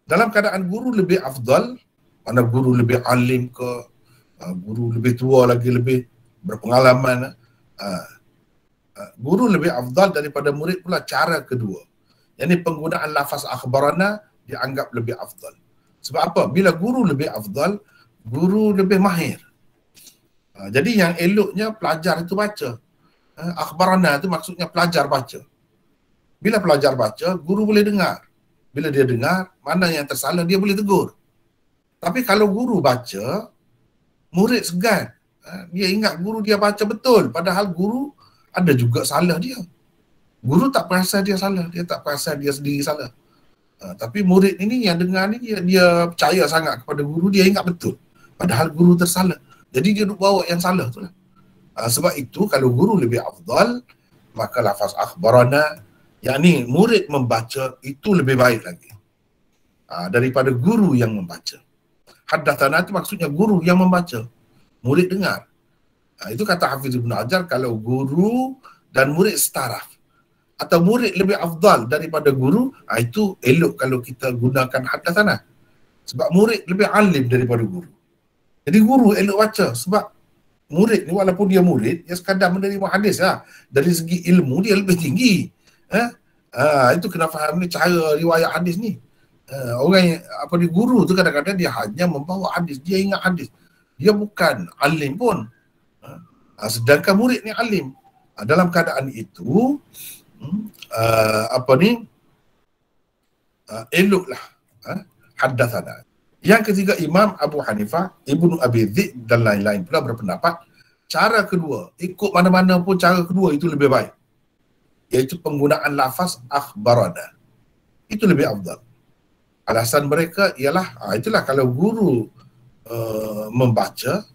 Dalam keadaan guru lebih afdal, mana guru lebih alim ke, guru lebih tua lagi, lebih berpengalaman, guru lebih afdal daripada murid pula cara kedua. Yang penggunaan lafaz akhbarana dianggap lebih afdal. Sebab apa? Bila guru lebih afdal, guru lebih mahir. Jadi yang eloknya pelajar itu baca. Akhbarana itu maksudnya pelajar baca. Bila pelajar baca, guru boleh dengar. Bila dia dengar, mana yang tersalah dia boleh tegur. Tapi kalau guru baca, murid segan. Dia ingat guru dia baca betul. Padahal guru ada juga salah dia. Guru tak perasan dia salah. Dia tak perasan dia sendiri salah. Tapi murid ini yang dengar ni, dia percaya sangat kepada guru, dia ingat betul. Padahal guru tersalah. Jadi dia duk bawa yang salah tu lah. Sebab itu kalau guru lebih afdal, maka lafaz akhbarana, yakni murid membaca itu lebih baik lagi daripada guru yang membaca. Haddatsana itu maksudnya guru yang membaca, murid dengar. Itu kata Hafiz Ibn Hajar, kalau guru dan murid setaraf atau murid lebih afdal daripada guru, itu elok kalau kita gunakan haddatsana. Sebab murid lebih alim daripada guru. Jadi guru elok baca sebab murid ni walaupun dia murid, dia sekadar menerima hadis lah. Dari segi ilmu dia lebih tinggi. Itu kena faham ni cara riwayat hadis ni. Orang yang guru tu kadang-kadang dia hanya membawa hadis, dia ingat hadis. Dia bukan alim pun. Sedangkan murid ni alim. Dalam keadaan itu eloklah haddatsana. Yang ketiga, Imam Abu Hanifah, Ibnu Abi Dhi'b dan lain-lain pula berpendapat cara kedua, ikut mana-mana pun cara kedua itu lebih baik, iaitu penggunaan lafaz akhbarana. Itu lebih afdal. Alasan mereka ialah itulah kalau guru membaca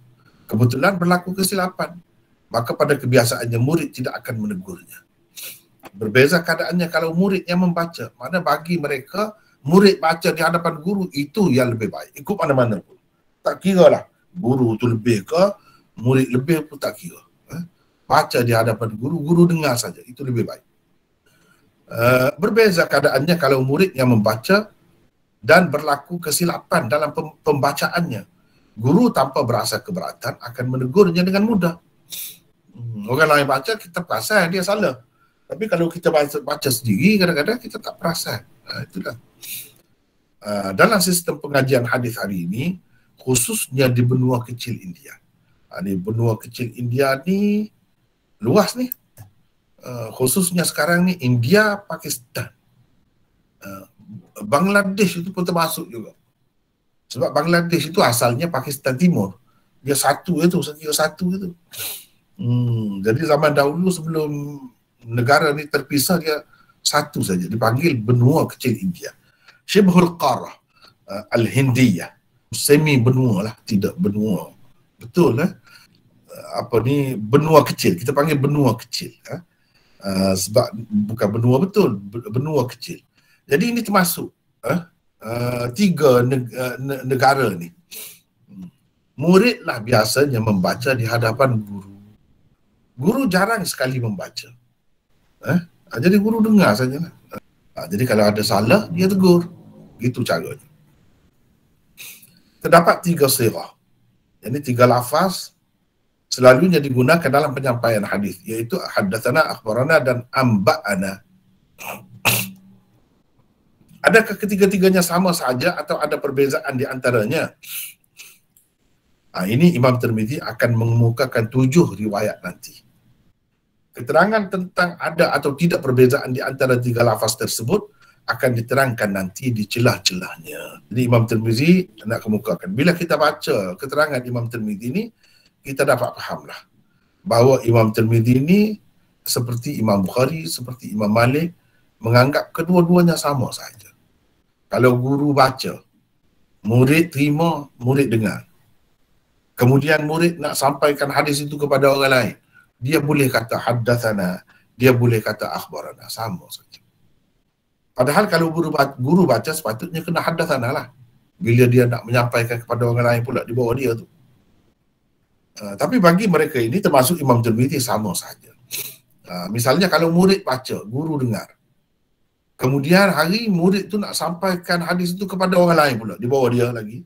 kebetulan berlaku kesilapan, maka pada kebiasaannya murid tidak akan menegurnya. Berbeza keadaannya kalau murid yang membaca, mana bagi mereka murid baca di hadapan guru itu yang lebih baik. Ikut mana-mana pun. Tak kira lah guru tu lebih ke, murid lebih pun tak kira. Baca di hadapan guru, guru dengar saja. Itu lebih baik. Berbeza keadaannya kalau murid yang membaca dan berlaku kesilapan dalam pembacaannya. Guru tanpa berasa keberatan akan menegurnya dengan mudah. Orang lain baca, kita perasan dia salah. Tapi kalau kita baca sendiri, kadang-kadang kita tak perasan. Itulah. Dalam sistem pengajian hadis hari ini, khususnya di benua kecil India. Di benua kecil India ni luas ni. Khususnya sekarang ni India, Pakistan. Bangladesh itu pun termasuk juga. Sebab Bangladesh itu asalnya Pakistan Timur. Dia satu itu, sekira satu itu. Jadi zaman dahulu sebelum negara ni terpisah, dia satu saja, dipanggil benua kecil India. Syibhul Qarah Al-Hindiyah, semi benua lah, tidak benua betul benua kecil, kita panggil benua kecil sebab bukan benua betul, benua kecil. Jadi ini termasuk tiga negara ni. Muridlah biasanya membaca di hadapan guru. Guru jarang sekali membaca. Jadi guru dengar sajalah. Jadi kalau ada salah, dia tegur. Gitu caranya. Terdapat tiga sirah. Ini tiga lafaz selalunya digunakan dalam penyampaian hadis, iaitu haddatsana, akhbarana dan amba'ana. Adakah ketiga-tiganya sama saja atau ada perbezaan di antaranya? Ini Imam Tirmizi akan mengemukakan 7 riwayat nanti. Keterangan tentang ada atau tidak perbezaan di antara tiga lafaz tersebut akan diterangkan nanti di celah-celahnya. Jadi Imam Tirmizi nak kemukakan. Bila kita baca keterangan Imam Tirmizi ini, kita dapat fahamlah bahawa Imam Tirmizi ini seperti Imam Bukhari, seperti Imam Malik, menganggap kedua-duanya sama saja. Kalau guru baca, murid terima, murid dengar. Kemudian murid nak sampaikan hadis itu kepada orang lain, dia boleh kata haddatsana, dia boleh kata akhbarana, sama saja. Padahal kalau guru baca sepatutnya kena haddatsana lah. bila dia nak menyampaikan kepada orang lain pula di bawah dia tu. Tapi bagi mereka ini termasuk Imam Tirmizi sama saja. Misalnya kalau murid baca, guru dengar. Kemudian hari murid tu nak sampaikan hadis itu kepada orang lain pula di bawah dia lagi.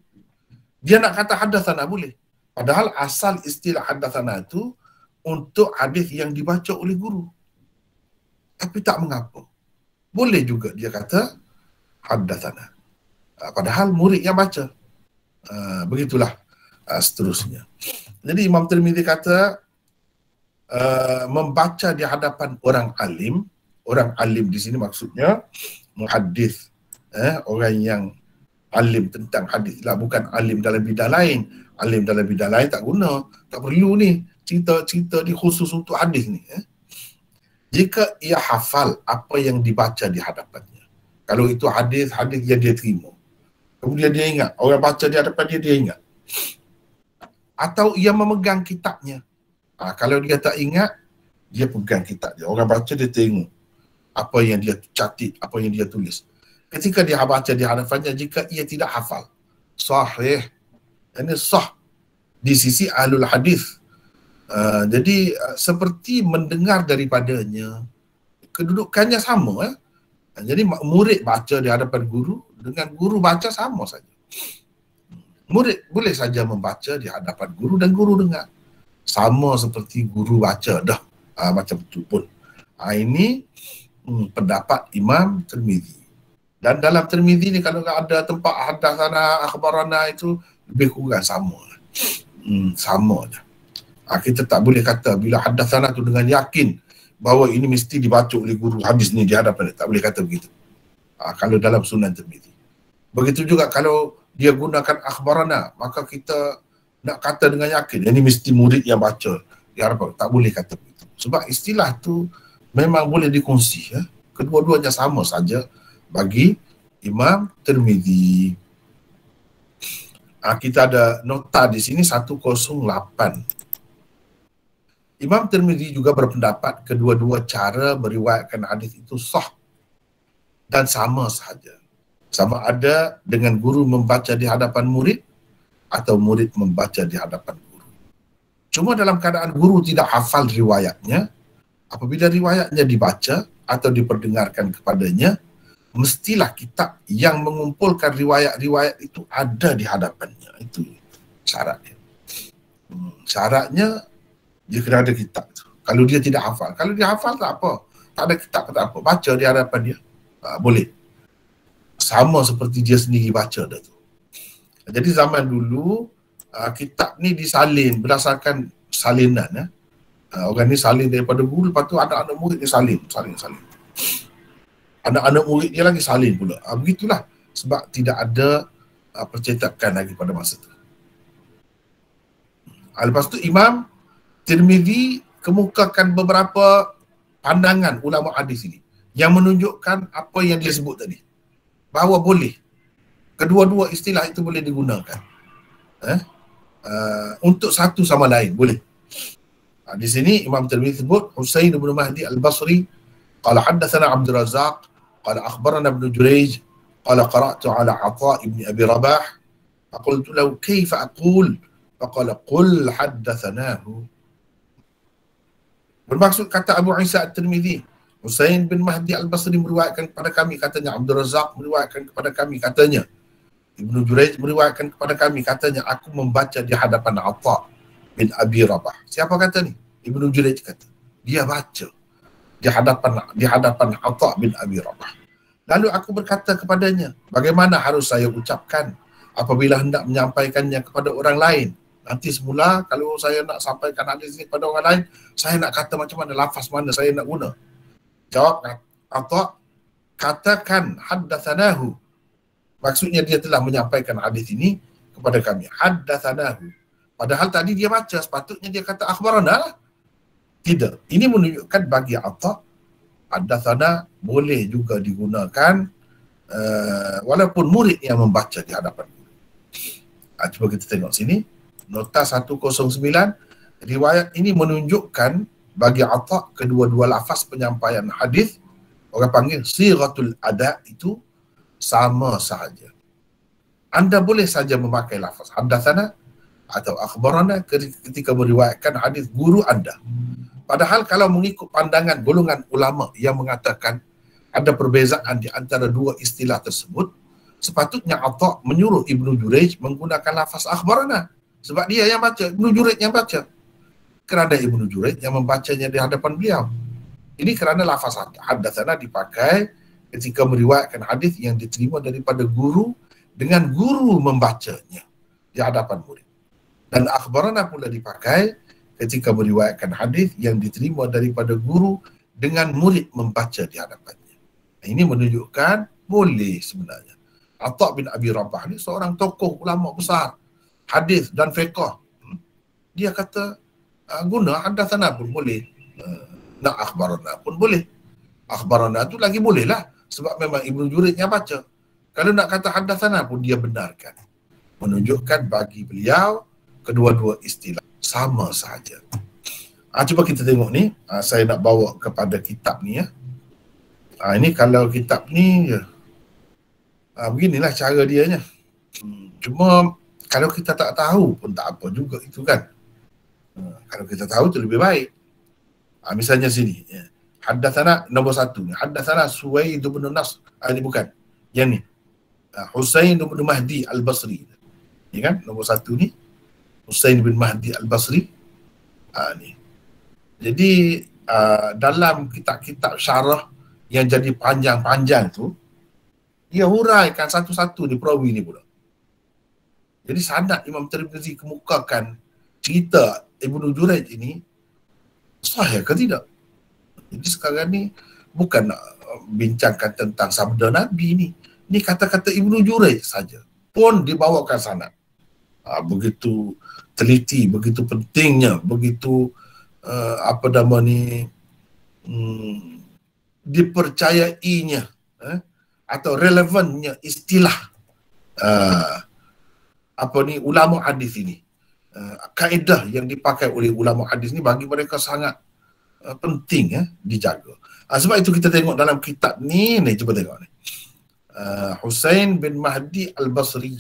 Dia nak kata hadatsana boleh. Padahal asal istilah hadatsana itu untuk hadis yang dibaca oleh guru. Tapi tak mengapa. Boleh juga dia kata hadatsana. Padahal murid yang baca. Begitulah seterusnya. Jadi Imam Tirmizi kata membaca di hadapan orang alim di sini maksudnya muhaddis, orang yang alim tentang hadis lah, bukan alim dalam bidang lain. Alim dalam bidang lain tak guna, tak perlu ni cerita di khusus untuk hadis ni. Jika ia hafal apa yang dibaca di hadapannya, kalau itu hadis yang dia terima, kemudian dia ingat, orang baca di hadapan dia ingat, atau ia memegang kitabnya. Kalau dia tak ingat, dia pegang kitab dia. Orang baca dia tengok apa yang dia catat, apa yang dia tulis. Ketika dia baca di hadapannya, jika ia tidak hafal, sahih, ini sah di sisi ahlul hadis. Jadi seperti mendengar daripadanya, kedudukannya sama. Jadi murid baca di hadapan guru dengan guru baca sama saja. Murid boleh saja membaca di hadapan guru dan guru dengar. Sama seperti guru baca dah. Macam itu pun. Ini pendapat Imam Tirmizi. Dan dalam Tirmizi ni kalau ada tempat hadatsana, akhbarana itu lebih kurang sama. Sama je. Kita tak boleh kata bila hadatsana tu dengan yakin bahawa ini mesti dibaca oleh guru hadis ni di hadapan dia. Tak boleh kata begitu. Kalau dalam Sunan Tirmizi. Begitu juga kalau dia gunakan akhbarana, maka kita nak kata dengan yakin ini mesti murid yang baca di hadapan. Tak boleh kata begitu. Sebab istilah tu memang boleh dikongsi. Kedua-duanya sama saja bagi Imam Tirmizi. Kita ada nota di sini 108. Imam Tirmizi juga berpendapat kedua-dua cara meriwayatkan hadis itu sah dan sama sahaja. Sama ada dengan guru membaca di hadapan murid atau murid membaca di hadapan guru. Cuma dalam keadaan guru tidak hafal riwayatnya, apabila riwayatnya dibaca atau diperdengarkan kepadanya, mestilah kitab yang mengumpulkan riwayat-riwayat itu ada di hadapannya. Itu syaratnya. Syaratnya dia kena ada kitab itu. Kalau dia tidak hafal. Kalau dia hafal tak apa. Tak ada kitab tak apa. Baca di hadapan dia. Boleh. Sama seperti dia sendiri baca dah tu. Jadi zaman dulu kitab ni disalin berdasarkan salinan. Orang ni salin daripada guru, lepas tu anak-anak murid dia salin. Anak-anak murid dia lagi salin pula. Begitulah. Sebab tidak ada percetakan lagi pada masa tu. Lepas tu Imam Tirmizi kemukakan beberapa pandangan ulama hadis ini yang menunjukkan apa yang dia sebut tadi. Bahawa boleh. Kedua-dua istilah itu boleh digunakan. Untuk satu sama lain. Boleh. Di sini Imam Tirmizi sebut Husain bin Mahdi Al-Basri qala haddatsana Abdul Razzaq qala akhbarana Ibn Jurayj qala qara'tu ala Atha ibn Abi Rabah faqultu lahu kayfa aqul faqala qul haddatsanahu. Bermaksud kata Abu Isa At-Tirmizi, Husain bin Mahdi Al-Basri meriwayatkan kepada kami katanya, Abdul Razzaq meriwayatkan kepada kami katanya, Ibn Jurayj meriwayatkan kepada kami katanya, aku membaca di hadapan Atha bin Abi Rabah. Siapa kata ni? Ibn Jurayj kata. Dia baca di hadapan Atha bin Abi Rabah. Lalu aku berkata kepadanya, bagaimana harus saya ucapkan apabila hendak menyampaikannya kepada orang lain? Nanti semula kalau saya nak sampaikan hadis ini kepada orang lain, saya nak kata macam mana, lafaz mana saya nak guna? Jawab Atha, katakan haddatsanahu. Maksudnya dia telah menyampaikan hadis ini kepada kami. Haddatsanahu. Padahal tadi dia baca, sepatutnya dia kata akhbarana lah. Tidak. Ini menunjukkan bagi Atha, haddatsana boleh juga digunakan walaupun murid yang membaca di hadapan guru. Cuba kita tengok sini. Nota 109. Riwayat ini menunjukkan bagi Atha kedua-dua lafaz penyampaian hadis, orang panggil sighatul ada, itu sama sahaja. anda boleh saja memakai lafaz haddatsana atau akhbarana ketika meriwayatkan hadis guru anda. Padahal kalau mengikut pandangan golongan ulama yang mengatakan ada perbezaan di antara dua istilah tersebut, sepatutnya Atha menyuruh Ibnu Jurayj menggunakan lafaz akhbarana sebab dia yang baca, Ibnu Jurayj yang baca. Kerana Ibnu Jurayj yang membacanya di hadapan beliau. Ini kerana lafaz haddatsana dipakai ketika meriwayatkan hadis yang diterima daripada guru dengan guru membacanya di hadapan murid. Dan akhbarana pula dipakai ketika meriwayatkan hadis yang diterima daripada guru dengan murid membaca di hadapannya. Ini menunjukkan boleh sebenarnya. Atha bin Abi Rabah ni seorang tokoh ulama besar hadis dan fiqh. Dia kata guna haddatsana pun boleh. Nak akhbarana pun boleh. Akhbarana tu lagi boleh lah sebab memang Ibnu Jurayj yang baca. Kalau nak kata haddatsana pun dia benarkan. Menunjukkan bagi beliau kedua-dua istilah sama sahaja. Cuba kita tengok ni. Saya nak bawa kepada kitab ni ya. Ini kalau kitab ni beginilah cara dianya. Cuma kalau kita tak tahu pun tak apa juga itu kan. Kalau kita tahu tu lebih baik. Misalnya sini ya. Haddatsana nombor 1 ni. Haddatsana Suwaid bin Nasr. Ini bukan. Yang ni. Husain bin Mahdi Al-Basri. Ya kan? Nombor 1 ni. Husain bin Mahdi Al-Basri. Ni. Jadi dalam kitab-kitab syarah yang jadi panjang-panjang tu, dia huraikan satu-satu di perawi ni pula. Jadi sanad Imam Tirmizi kemukakan cerita Ibnu Jurayj ini sahih ke tidak? Jadi sekarang ni bukan nak bincangkan tentang sabda Nabi ni. Ni kata-kata Ibnu Jurayj saja pun dibawakan sanad. Begitu teliti, begitu pentingnya, begitu apa nama ni dipercayainya atau relevannya istilah apa ni ulama hadis ini. Kaedah yang dipakai oleh ulama hadis ni bagi mereka sangat penting dijaga. Sebab itu kita tengok dalam kitab ni cuba tengok ni. Husain bin Mahdi Al-Basri.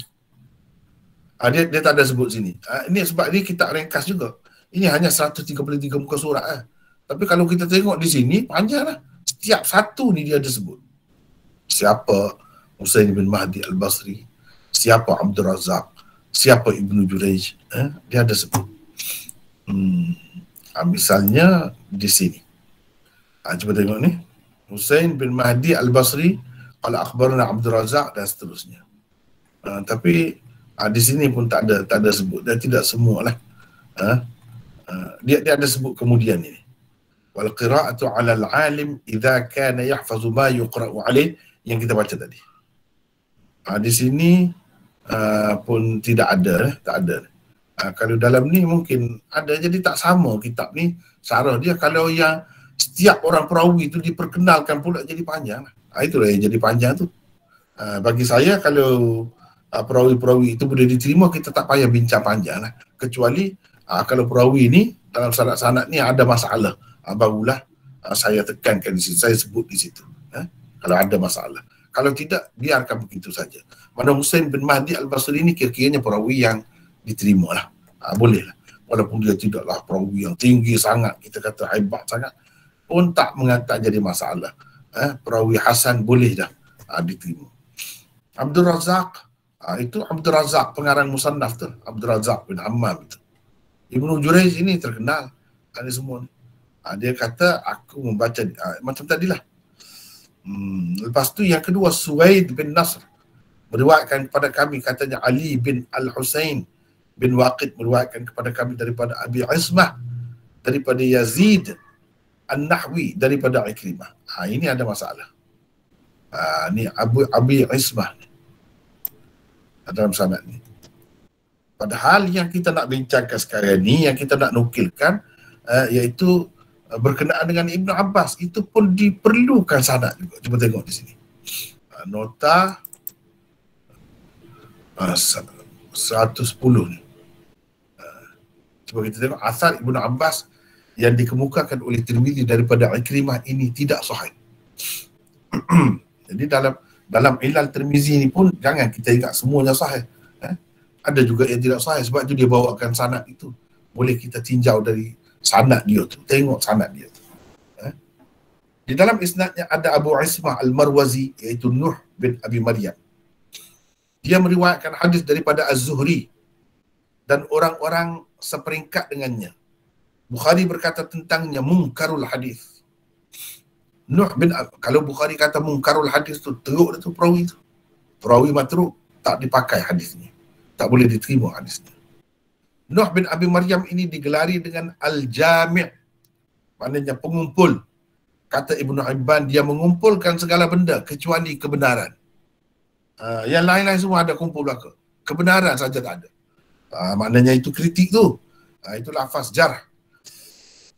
Dia tak ada sebut sini. Ini sebab ni kitab ringkas juga. Ini hanya 133 muka surat. Tapi kalau kita tengok di sini panjanglah. Setiap satu ni dia ada sebut. Siapa Husain bin Mahdi Al-Basri? Siapa Abdul Razak? Siapa Ibnu Jurayj? Dia ada sebut. Misalnya di sini. Cuba tengok ni. Husain bin Mahdi Al-Basri qala akhbarana Abdul Razak dan seterusnya. Tapi di sini pun tak ada sebut. Dan tidak semualah. Dia ada sebut kemudian ini. Wal qira'atu 'ala al-'alim idza kana yahfazu ma yuqra'u 'alaih yang kita baca tadi. Di sini pun tidak ada. Kalau dalam ni mungkin ada, jadi tak sama kitab ni syarah dia. Kalau yang setiap orang perawi itu diperkenalkan pula jadi panjang. Itulah yang jadi panjang tu. Bagi saya kalau perawi-perawi itu boleh diterima, kita tak payah bincang panjang lah. Kecuali kalau perawi ni dalam sanad ni ada masalah, barulah saya tekankan di situ, saya sebut di situ. Kalau ada masalah. Kalau tidak, biarkan begitu saja. Mana Husain bin Mahdi Al-Basri ni kira-kiranya perawi yang diterima lah. Boleh lah. Walaupun dia tidaklah perawi yang tinggi sangat, kita kata hebat sangat, pun tak mengangkat jadi masalah. Perawi Hasan boleh dah diterima. Abdul Razak, itu Abdul Razak pengarang musannaf tu. Abdul Razak bin Hammam itu. Ibnu Jurayj ini terkenal. Ada semua ni. Dia kata aku membaca macam tadilah. Lepas tu yang kedua Suwaid bin Nasr meriwayatkan kepada kami, katanya Ali bin Al-Husain bin Waqid meriwayatkan kepada kami daripada Abi Ismah, daripada Yazid An-Nahwi, daripada Ikrimah. Ini ada masalah. Ni Abi Ismah ni dalam sanad ni. Padahal yang kita nak bincangkan sekarang ni, yang kita nak nukilkan iaitu berkenaan dengan Ibnu Abbas, itu pun diperlukan sanad juga. Cuba tengok di sini. Nota 110 ni. Cuba kita tengok asal Ibnu Abbas yang dikemukakan oleh Tirmizi daripada Ikrimah ini tidak sahih. Jadi dalam Ilal Tirmizi ni pun jangan kita ingat semuanya sahih. Ada juga yang tidak sahih, sebab tu dia bawakan sanad itu. Boleh kita tinjau dari sanad dia tu, tengok sanad dia tu. Di dalam isnadnya ada Abu Ismah Al-Marwazi, iaitu Nuh bin Abi Maryam. Dia meriwayatkan hadis daripada Az-Zuhri dan orang-orang seperingkat dengannya. Bukhari berkata tentangnya munkarul hadis. Nuh bin, kalau Bukhari kata munkarul hadis tu, teruk tu perawi tu. Perawi matruk, tak dipakai hadisnya. Tak boleh diterima hadisnya. Nuh bin Abi Maryam ini digelari dengan Al-Jami', maknanya pengumpul. Kata Ibnu Hibban, dia mengumpulkan segala benda kecuali kebenaran. Yang lain-lain semua ada kumpul belaka. Kebenaran saja tak ada. Maknanya itu kritik tu. Itu lafaz jarh.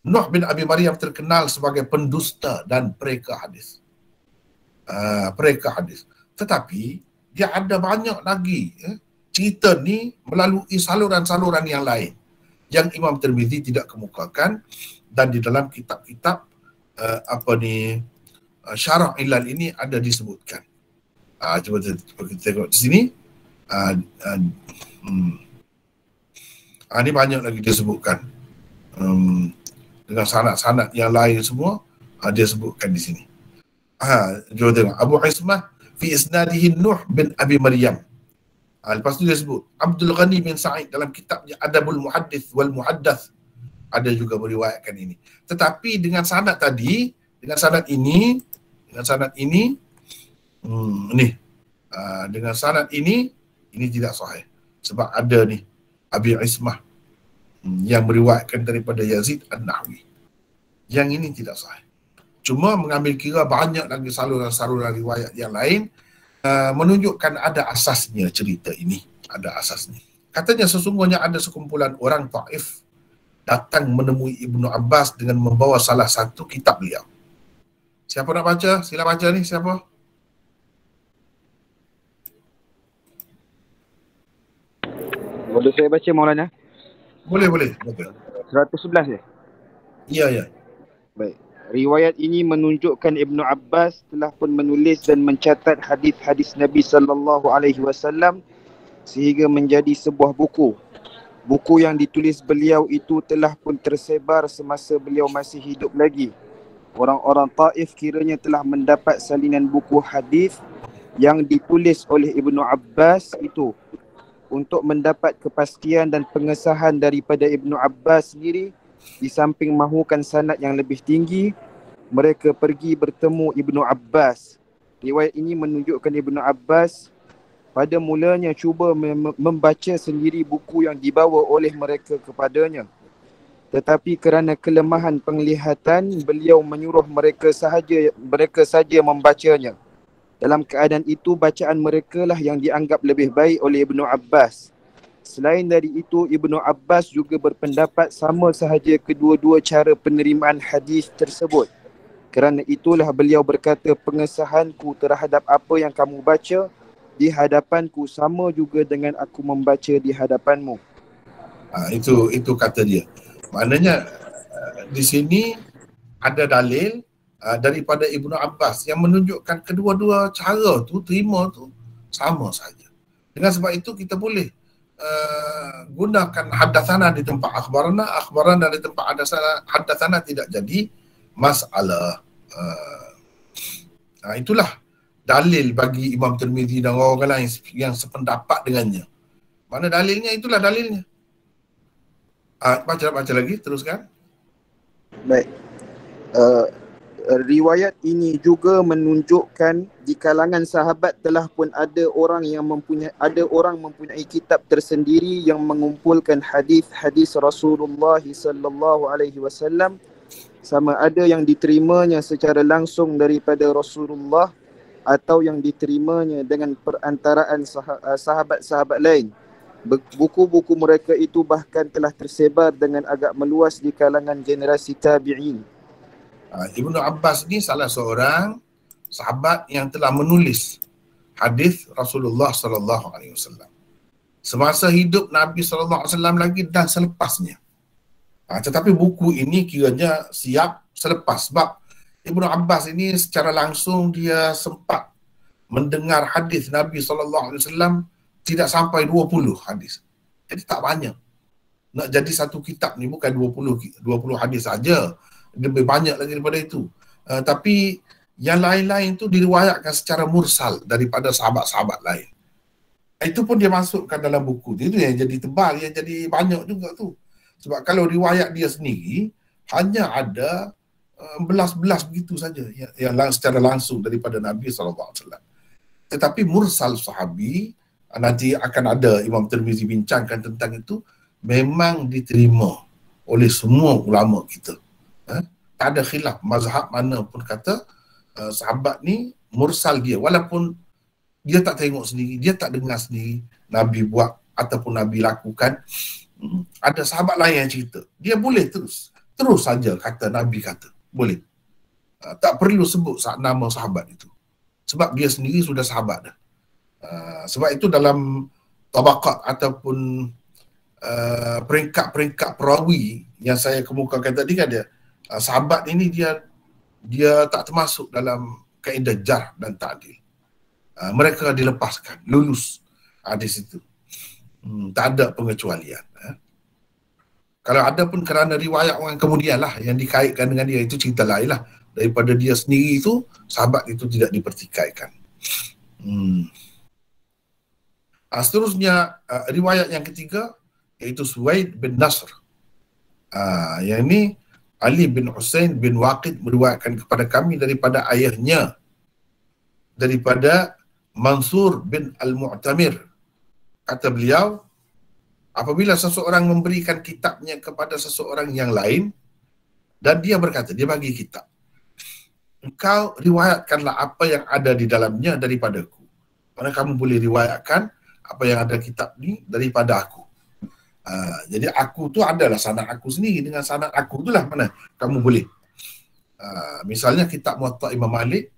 Nuh bin Abi Maryam terkenal sebagai pendusta dan pereka hadis. Pereka hadis. Tetapi dia ada banyak lagi cerita ni melalui saluran-saluran yang lain yang Imam Tirmizi tidak kemukakan, dan di dalam kitab-kitab Syarah Ilal ini ada disebutkan. Cuba kita tengok di sini. Ini banyak lagi disebutkan. Dengan sanad-sanad yang lain semua dia sebutkan di sini. Cuba tengok. Abu Ismah fi isnadihi Nuh bin Abi Maryam. Lepas tu dia sebut Abdul Ghani bin Sa'id dalam kitabnya Adabul Muhaddith wal Muhaddath ada juga meriwayatkan ini. Tetapi dengan sanad tadi, dengan sanad ini, dengan sanad ini tidak sahih. Sebab ada ni Abi Ismah yang meriwayatkan daripada Yazid An-Nahwi. Yang ini tidak sahih. Cuma mengambil kira banyak lagi saluran-saluran riwayat yang lain menunjukkan ada asasnya cerita ini. Ada asasnya. Katanya sesungguhnya ada sekumpulan orang Taif datang menemui Ibnu Abbas dengan membawa salah satu kitab beliau. Siapa nak baca? Sila baca ni, siapa?
Boleh saya baca, Maulana?
Boleh.
111 ya?
Ya.
Baik. Riwayat ini menunjukkan Ibnu Abbas telah pun menulis dan mencatat hadis-hadis Nabi SAW sehingga menjadi sebuah buku. Buku yang ditulis beliau itu telah pun tersebar semasa beliau masih hidup lagi. Orang-orang Taif kiranya telah mendapat salinan buku hadis yang ditulis oleh Ibnu Abbas itu. Untuk mendapat kepastian dan pengesahan daripada Ibnu Abbas sendiri, di samping mahukan sanad yang lebih tinggi, mereka pergi bertemu Ibnu Abbas. Riwayat ini menunjukkan Ibnu Abbas pada mulanya cuba membaca sendiri buku yang dibawa oleh mereka kepadanya. Tetapi kerana kelemahan penglihatan, beliau menyuruh mereka saja membacanya. Dalam keadaan itu, bacaan mereka lah yang dianggap lebih baik oleh Ibnu Abbas. Selain dari itu, Ibnu Abbas juga berpendapat sama sahaja kedua-dua cara penerimaan hadis tersebut. Kerana itulah beliau berkata, pengesahanku terhadap apa yang kamu baca di hadapanku sama juga dengan aku membaca di hadapanmu.
Itu kata dia. Maknanya di sini ada dalil daripada Ibnu Abbas yang menunjukkan kedua-dua cara tu, terima tu sama saja. Dengan sebab itu kita boleh gunakan haddatsana di tempat akhbarana di tempat haddatsana tidak jadi masalah. Itulah dalil bagi Imam Tirmizi dan orang lain yang sependapat dengannya. Mana dalilnya? Itulah dalilnya. Baca lagi, teruskan.
Baik. Riwayat ini juga menunjukkan di kalangan sahabat telah pun ada orang mempunyai kitab tersendiri yang mengumpulkan hadis-hadis Rasulullah sallallahu alaihi wasallam, sama ada yang diterimanya secara langsung daripada Rasulullah atau yang diterimanya dengan perantaraan sahabat-sahabat lain. Buku-buku mereka itu bahkan telah tersebar dengan agak meluas di kalangan generasi tabi'in.
Ibnu Abbas ni salah seorang sahabat yang telah menulis hadis Rasulullah sallallahu alaihi wasallam semasa hidup Nabi sallallahu alaihi wasallam lagi dan selepasnya. Tetapi buku ini kiranya siap selepas, sebab Ibnu Abbas ini secara langsung dia sempat mendengar hadis Nabi SAW tidak sampai 20 hadis. Jadi tak banyak. Nak jadi satu kitab ni bukan 20 hadis saja, lebih banyak lagi daripada itu. Tapi yang lain-lain tu diriwayatkan secara mursal daripada sahabat-sahabat lain. Itu pun dia masukkan dalam buku. Itu yang jadi tebal, yang jadi banyak juga tu. Sebab kalau riwayat dia sendiri hanya ada belas-belas begitu saja yang secara langsung daripada Nabi SAW. Tetapi mursal sahabi, nanti akan ada Imam Tirmizi bincangkan tentang itu, memang diterima oleh semua ulama kita. Tak ada khilaf, mazhab mana pun kata sahabat ni mursal dia, walaupun dia tak tengok sendiri, dia tak dengar sendiri Nabi buat ataupun Nabi lakukan. Ada sahabat lain yang cerita, dia boleh terus saja kata Nabi kata, boleh. Tak perlu sebut nama sahabat itu, sebab dia sendiri sudah sahabat dah. Sebab itu dalam tabaqat ataupun peringkat-peringkat perawi yang saya kemukakan tadi kan, dia sahabat ini dia tak termasuk dalam kaedah jarh dan ta'dil. Mereka dilepaskan, lulus di situ. Tak ada pengecualian. Kalau ada pun kerana riwayat orang kemudian lah yang dikaitkan dengan dia, itu cerita lain lah. Daripada dia sendiri itu, sahabat itu tidak dipertikaikan. Seterusnya, riwayat yang ketiga iaitu Suwaid bin Nasr. Yang ini Ali bin Husain bin Waqid meriwayatkan kepada kami daripada ayahnya, daripada Mansur bin Al-Mu'tamir. Kata beliau, apabila seseorang memberikan kitabnya kepada seseorang yang lain dan dia berkata, dia bagi kitab, engkau riwayatkanlah apa yang ada di dalamnya daripadaku. Mana kamu boleh riwayatkan apa yang ada kitab ni daripada aku. Jadi aku tu adalah sanad aku sendiri, dengan sanad aku itulah mana kamu boleh. Misalnya kitab Muwatta Imam Malik,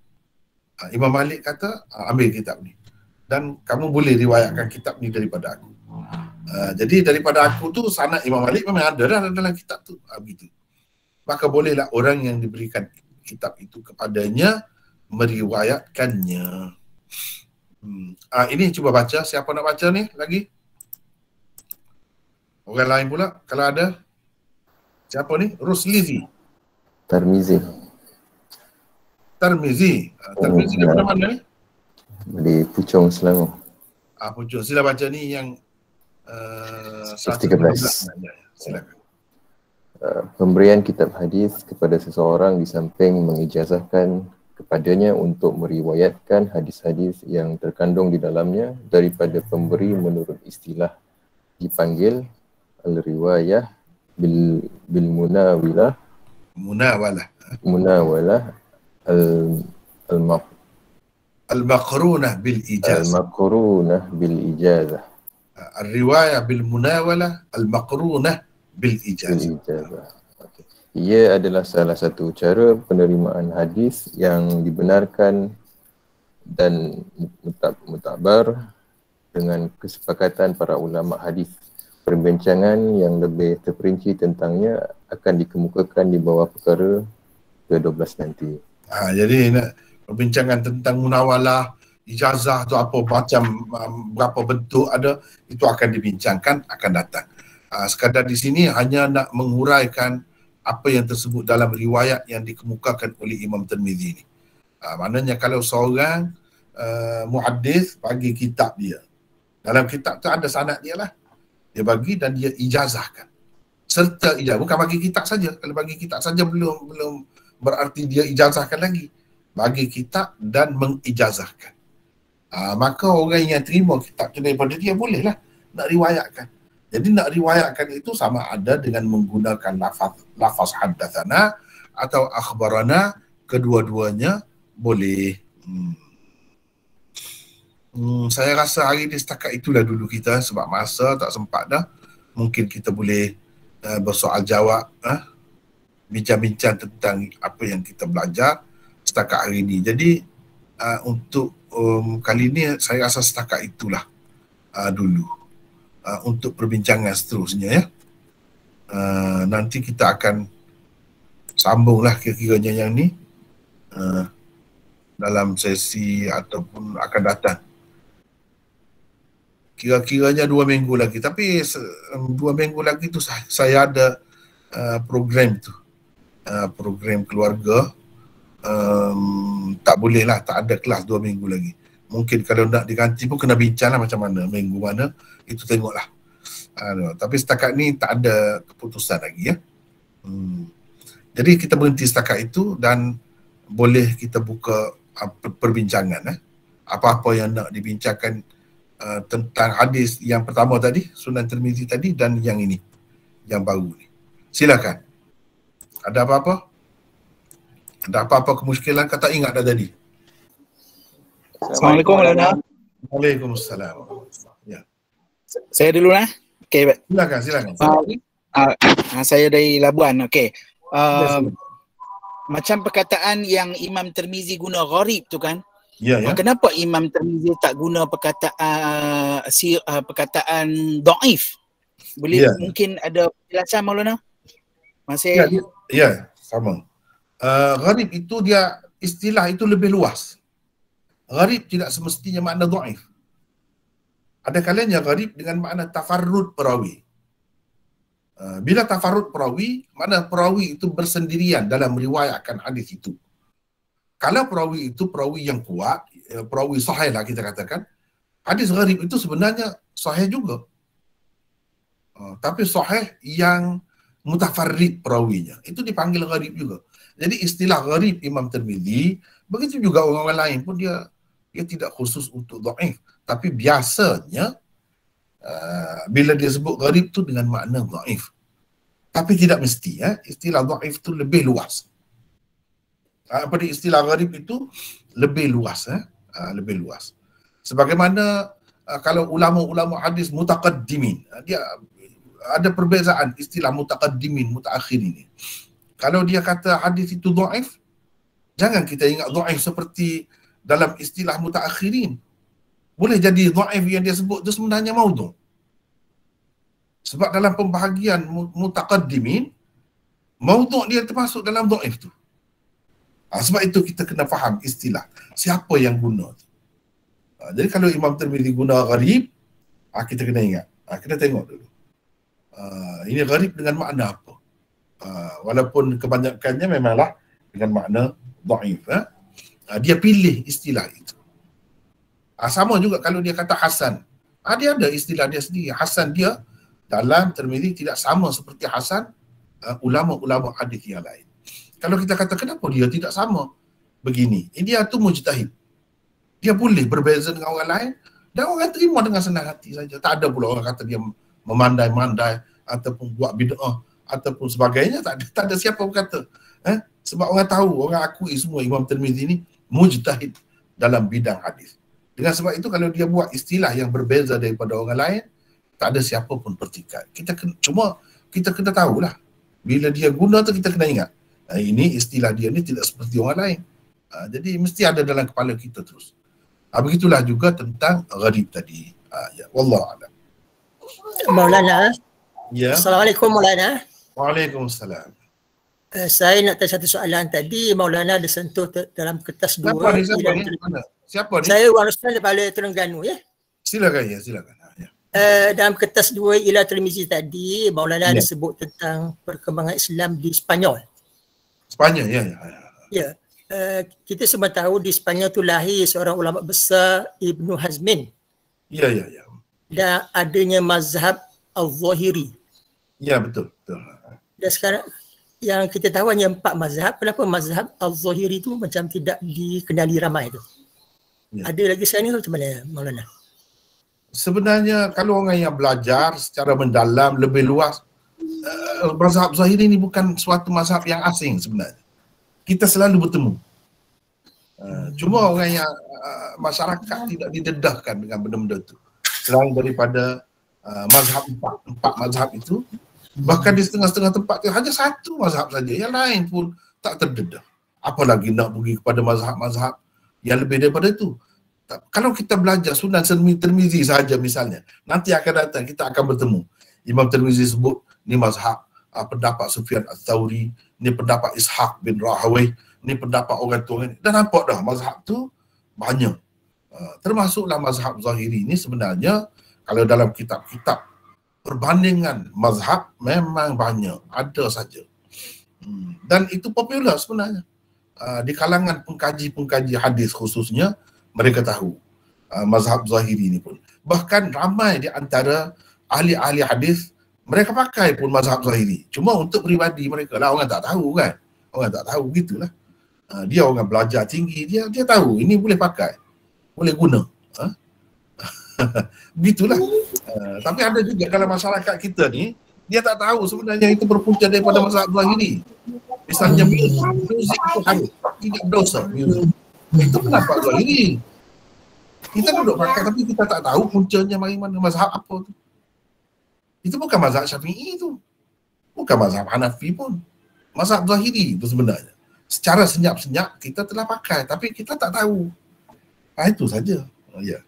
Imam Malik kata ambil kitab ni dan kamu boleh riwayatkan kitab ni daripada aku. Jadi daripada aku tu sanad Imam Malik memang ada dah dalam kitab tu, begitu. Maka bolehlah orang yang diberikan kitab itu kepadanya meriwayatkannya. Ini cuba baca, siapa nak baca ni lagi? Orang lain pula kalau ada. Siapa ni? Ruslizi.
Tirmizi.
Tirmizi daripada mana ni?
Di Puchong, Selangor.
Puchong. Sila baca ni yang
13.
Silakan.
Pemberian kitab hadis kepada seseorang di samping mengijazahkan kepadanya untuk meriwayatkan hadis-hadis yang terkandung di dalamnya daripada pemberi menurut istilah dipanggil al-riwayah bil munawalah
al-maqrunah bil ijazah. Al-riwayah bil munawalah al-maqrunah bil ijazah.
Ia adalah salah satu cara penerimaan hadis yang dibenarkan dan mutabar dengan kesepakatan para ulama hadis. Perbincangan yang lebih terperinci tentangnya akan dikemukakan di bawah perkara ke-12 nanti.
Jadi perbincangan tentang munawalah, ijazah tu apa macam, berapa bentuk ada, itu akan dibincangkan, akan datang. Sekadar di sini hanya nak menguraikan apa yang tersebut dalam riwayat yang dikemukakan oleh Imam Tirmizi ni. Maknanya kalau seorang muhaddis bagi kitab dia, dalam kitab tu ada sanad dia lah, dia bagi dan dia ijazahkan. Serta ijazah, bukan bagi kitab saja. Kalau bagi kitab saja belum berarti dia ijazahkan lagi. Bagi kitab dan mengijazahkan. Maka orang yang terima kitab tu daripada dia bolehlah nak riwayatkan. Jadi nak riwayatkan itu sama ada dengan menggunakan lafaz haddatsana atau akhbarana, kedua-duanya boleh. Saya rasa hari ini setakat itulah dulu kita, sebab masa tak sempat dah. Mungkin kita boleh bersoal jawab, bincang-bincang tentang apa yang kita belajar setakat hari ini. Jadi untuk kali ini saya rasa setakat itulah dulu. Untuk perbincangan seterusnya ya. Nanti kita akan sambunglah kira-kiranya yang ni. dalam sesi ataupun akan datang. Kira-kiranya 2 minggu lagi. Tapi 2 minggu lagi tu saya ada program tu. Program keluarga. Tak boleh lah, tak ada kelas 2 minggu lagi. Mungkin kalau nak diganti pun kena bincang lah macam mana, minggu mana, itu tengoklah. Tapi setakat ni tak ada keputusan lagi ya. Jadi kita berhenti setakat itu dan boleh kita buka perbincangan. Apa-apa yang nak dibincangkan tentang hadis yang pertama tadi, Sunan Tirmizi tadi, dan yang ini, yang baru ni. Silakan. Ada apa-apa? Ada apa-apa kemusykilan? Kata ingat dah tadi.
Assalamualaikum Maulana.
Waalaikumsalam. Ya.
Saya dulu lah. Okey.
Silakan.
Saya dari Labuan. Okey. Macam perkataan yang Imam Tirmizi guna gharib tu kan?
Ya.
Kenapa Imam Tirmizi tak guna perkataan dhaif? Boleh mungkin ada penjelasan Maulana? Masih
Ya, sama. Gharib itu dia istilah itu lebih luas. Gharib tidak semestinya makna dhaif. Ada kalanya gharib dengan makna tafarrud perawi. Bila tafarrud perawi, makna perawi itu bersendirian dalam meriwayatkan hadis itu. Kalau perawi itu perawi yang kuat, perawi sahih lah kita katakan, hadis gharib itu sebenarnya sahih juga. Tapi sahih yang mutafarrid perawinya, itu dipanggil gharib juga. Jadi istilah gharib Imam Tirmizi, begitu juga orang lain pun dia tidak khusus untuk dhaif, tapi biasanya bila dia sebut gharib tu dengan makna dhaif. Tapi tidak mesti istilah dhaif tu lebih luas. Pada istilah gharib itu lebih luas lebih luas. Sebagaimana kalau ulama-ulama hadis mutaqaddimin, dia ada perbezaan istilah mutaqaddimin, mutaakhirin ini. Kalau dia kata hadis itu dhaif, jangan kita ingat dhaif seperti dalam istilah mutaakhirin. Boleh jadi dhaif yang dia sebut itu sebenarnya maudhu'. Sebab dalam pembahagian mutaqaddimin, maudhu' dia termasuk dalam dhaif tu. Sebab itu kita kena faham istilah siapa yang guna tu. Jadi kalau Imam Tirmizi guna gharib, kita kena ingat. Kita tengok dulu. Ini gharib dengan makna apa? Walaupun kebanyakannya memanglah dengan makna dhaif. Dia pilih istilah itu. Sama juga kalau dia kata Hasan. Dia ada istilah dia sendiri. Hasan dia dalam Tirmizi tidak sama seperti Hasan ulama-ulama hadis yang lain. Kalau kita kata kenapa dia tidak sama begini? Dia tu mujtahid. Dia boleh berbeza dengan orang lain dan orang terima dengan senang hati saja. Tak ada pula orang kata dia memandai-mandai ataupun buat bid'ah ataupun sebagainya. Tak ada siapa berkata. Sebab orang tahu, orang akui semua Imam Tirmizi ni mujtahid dalam bidang hadis. Dengan sebab itu kalau dia buat istilah yang berbeza daripada orang lain, tak ada siapa pun bertikai. Cuma kita kena tahulah. Bila dia guna tu kita kena ingat. Ini istilah dia ni tidak seperti orang lain. Jadi mesti ada dalam kepala kita terus. Begitulah juga tentang gharib tadi. Wallahu a'lam.
Maulana.
Ya.
Assalamualaikum Maulana.
Waalaikumsalam.
Saya nak tanya satu soalan tadi. Maulana ada sentuh dalam kertas 2.
Siapa ni?
Saya Wan Ruslan daripada Terengganu ya.
Silakan.
Dalam kertas 2 Ila Tirmizi tadi, Maulana ada sebut tentang perkembangan Islam di Spanyol.
Spanyol, ya.
Kita semua tahu di Spanyol tu lahir seorang ulama besar, Ibnu Hazmin.
Ya.
Dan adanya mazhab Al-Zahiri.
Ya, betul.
Dan sekarang yang kita tahu hanya 4 mazhab. Kenapa mazhab Al-Zahiri tu macam tidak dikenali ramai tu? Ya. Ada lagi sekarang ni macam mana Maulana?
Sebenarnya kalau orang yang belajar secara mendalam, lebih luas, mazhab Zahiri ni bukan suatu mazhab yang asing sebenarnya. Kita selalu bertemu. Cuma orang yang masyarakat tidak didedahkan dengan benda-benda itu. Selain daripada mazhab 4 mazhab itu, bahkan di setengah-setengah tempat itu hanya 1 mazhab saja. Yang lain pun tak terdedah. Apalagi nak pergi kepada mazhab-mazhab yang lebih daripada itu. Kalau kita belajar Sunan Tirmizi saja misalnya, nanti akan datang kita akan bertemu. Imam Tirmizi sebut ni mazhab pendapat Sufyan Ats-Tsauri, ni pendapat Ishaq bin Rahawayh, ni pendapat orang tu ni. Dah nampak dah mazhab tu banyak. Termasuklah mazhab Zahiri ni sebenarnya kalau dalam kitab-kitab perbandingan mazhab memang banyak, ada saja. Dan itu popular sebenarnya. Di kalangan pengkaji-pengkaji hadis khususnya, mereka tahu mazhab Zahiri ni pun. Bahkan ramai di antara ahli-ahli hadis, mereka pakai pun mazhab Zahiri. Cuma untuk peribadi mereka lah, orang tak tahu kan. Orang tak tahu, gitulah. Dia orang belajar tinggi, dia tahu ini boleh pakai, boleh guna. Begitulah. Tapi ada juga dalam masyarakat kita ni, dia tak tahu sebenarnya itu berpunca daripada mazhab Zahiri. Misalnya muzik itu haram, tidak dosa. Itu pendapat Zahiri. Kita duduk pakai tapi kita tak tahu puncanya mari mana, mazhab apa tu. Itu bukan mazhab Syafi'i tu. Bukan mazhab Hanafi pun. Mazhab Zahiri itu sebenarnya. Secara senyap-senyap kita telah pakai tapi kita tak tahu. Itu saja. Ya.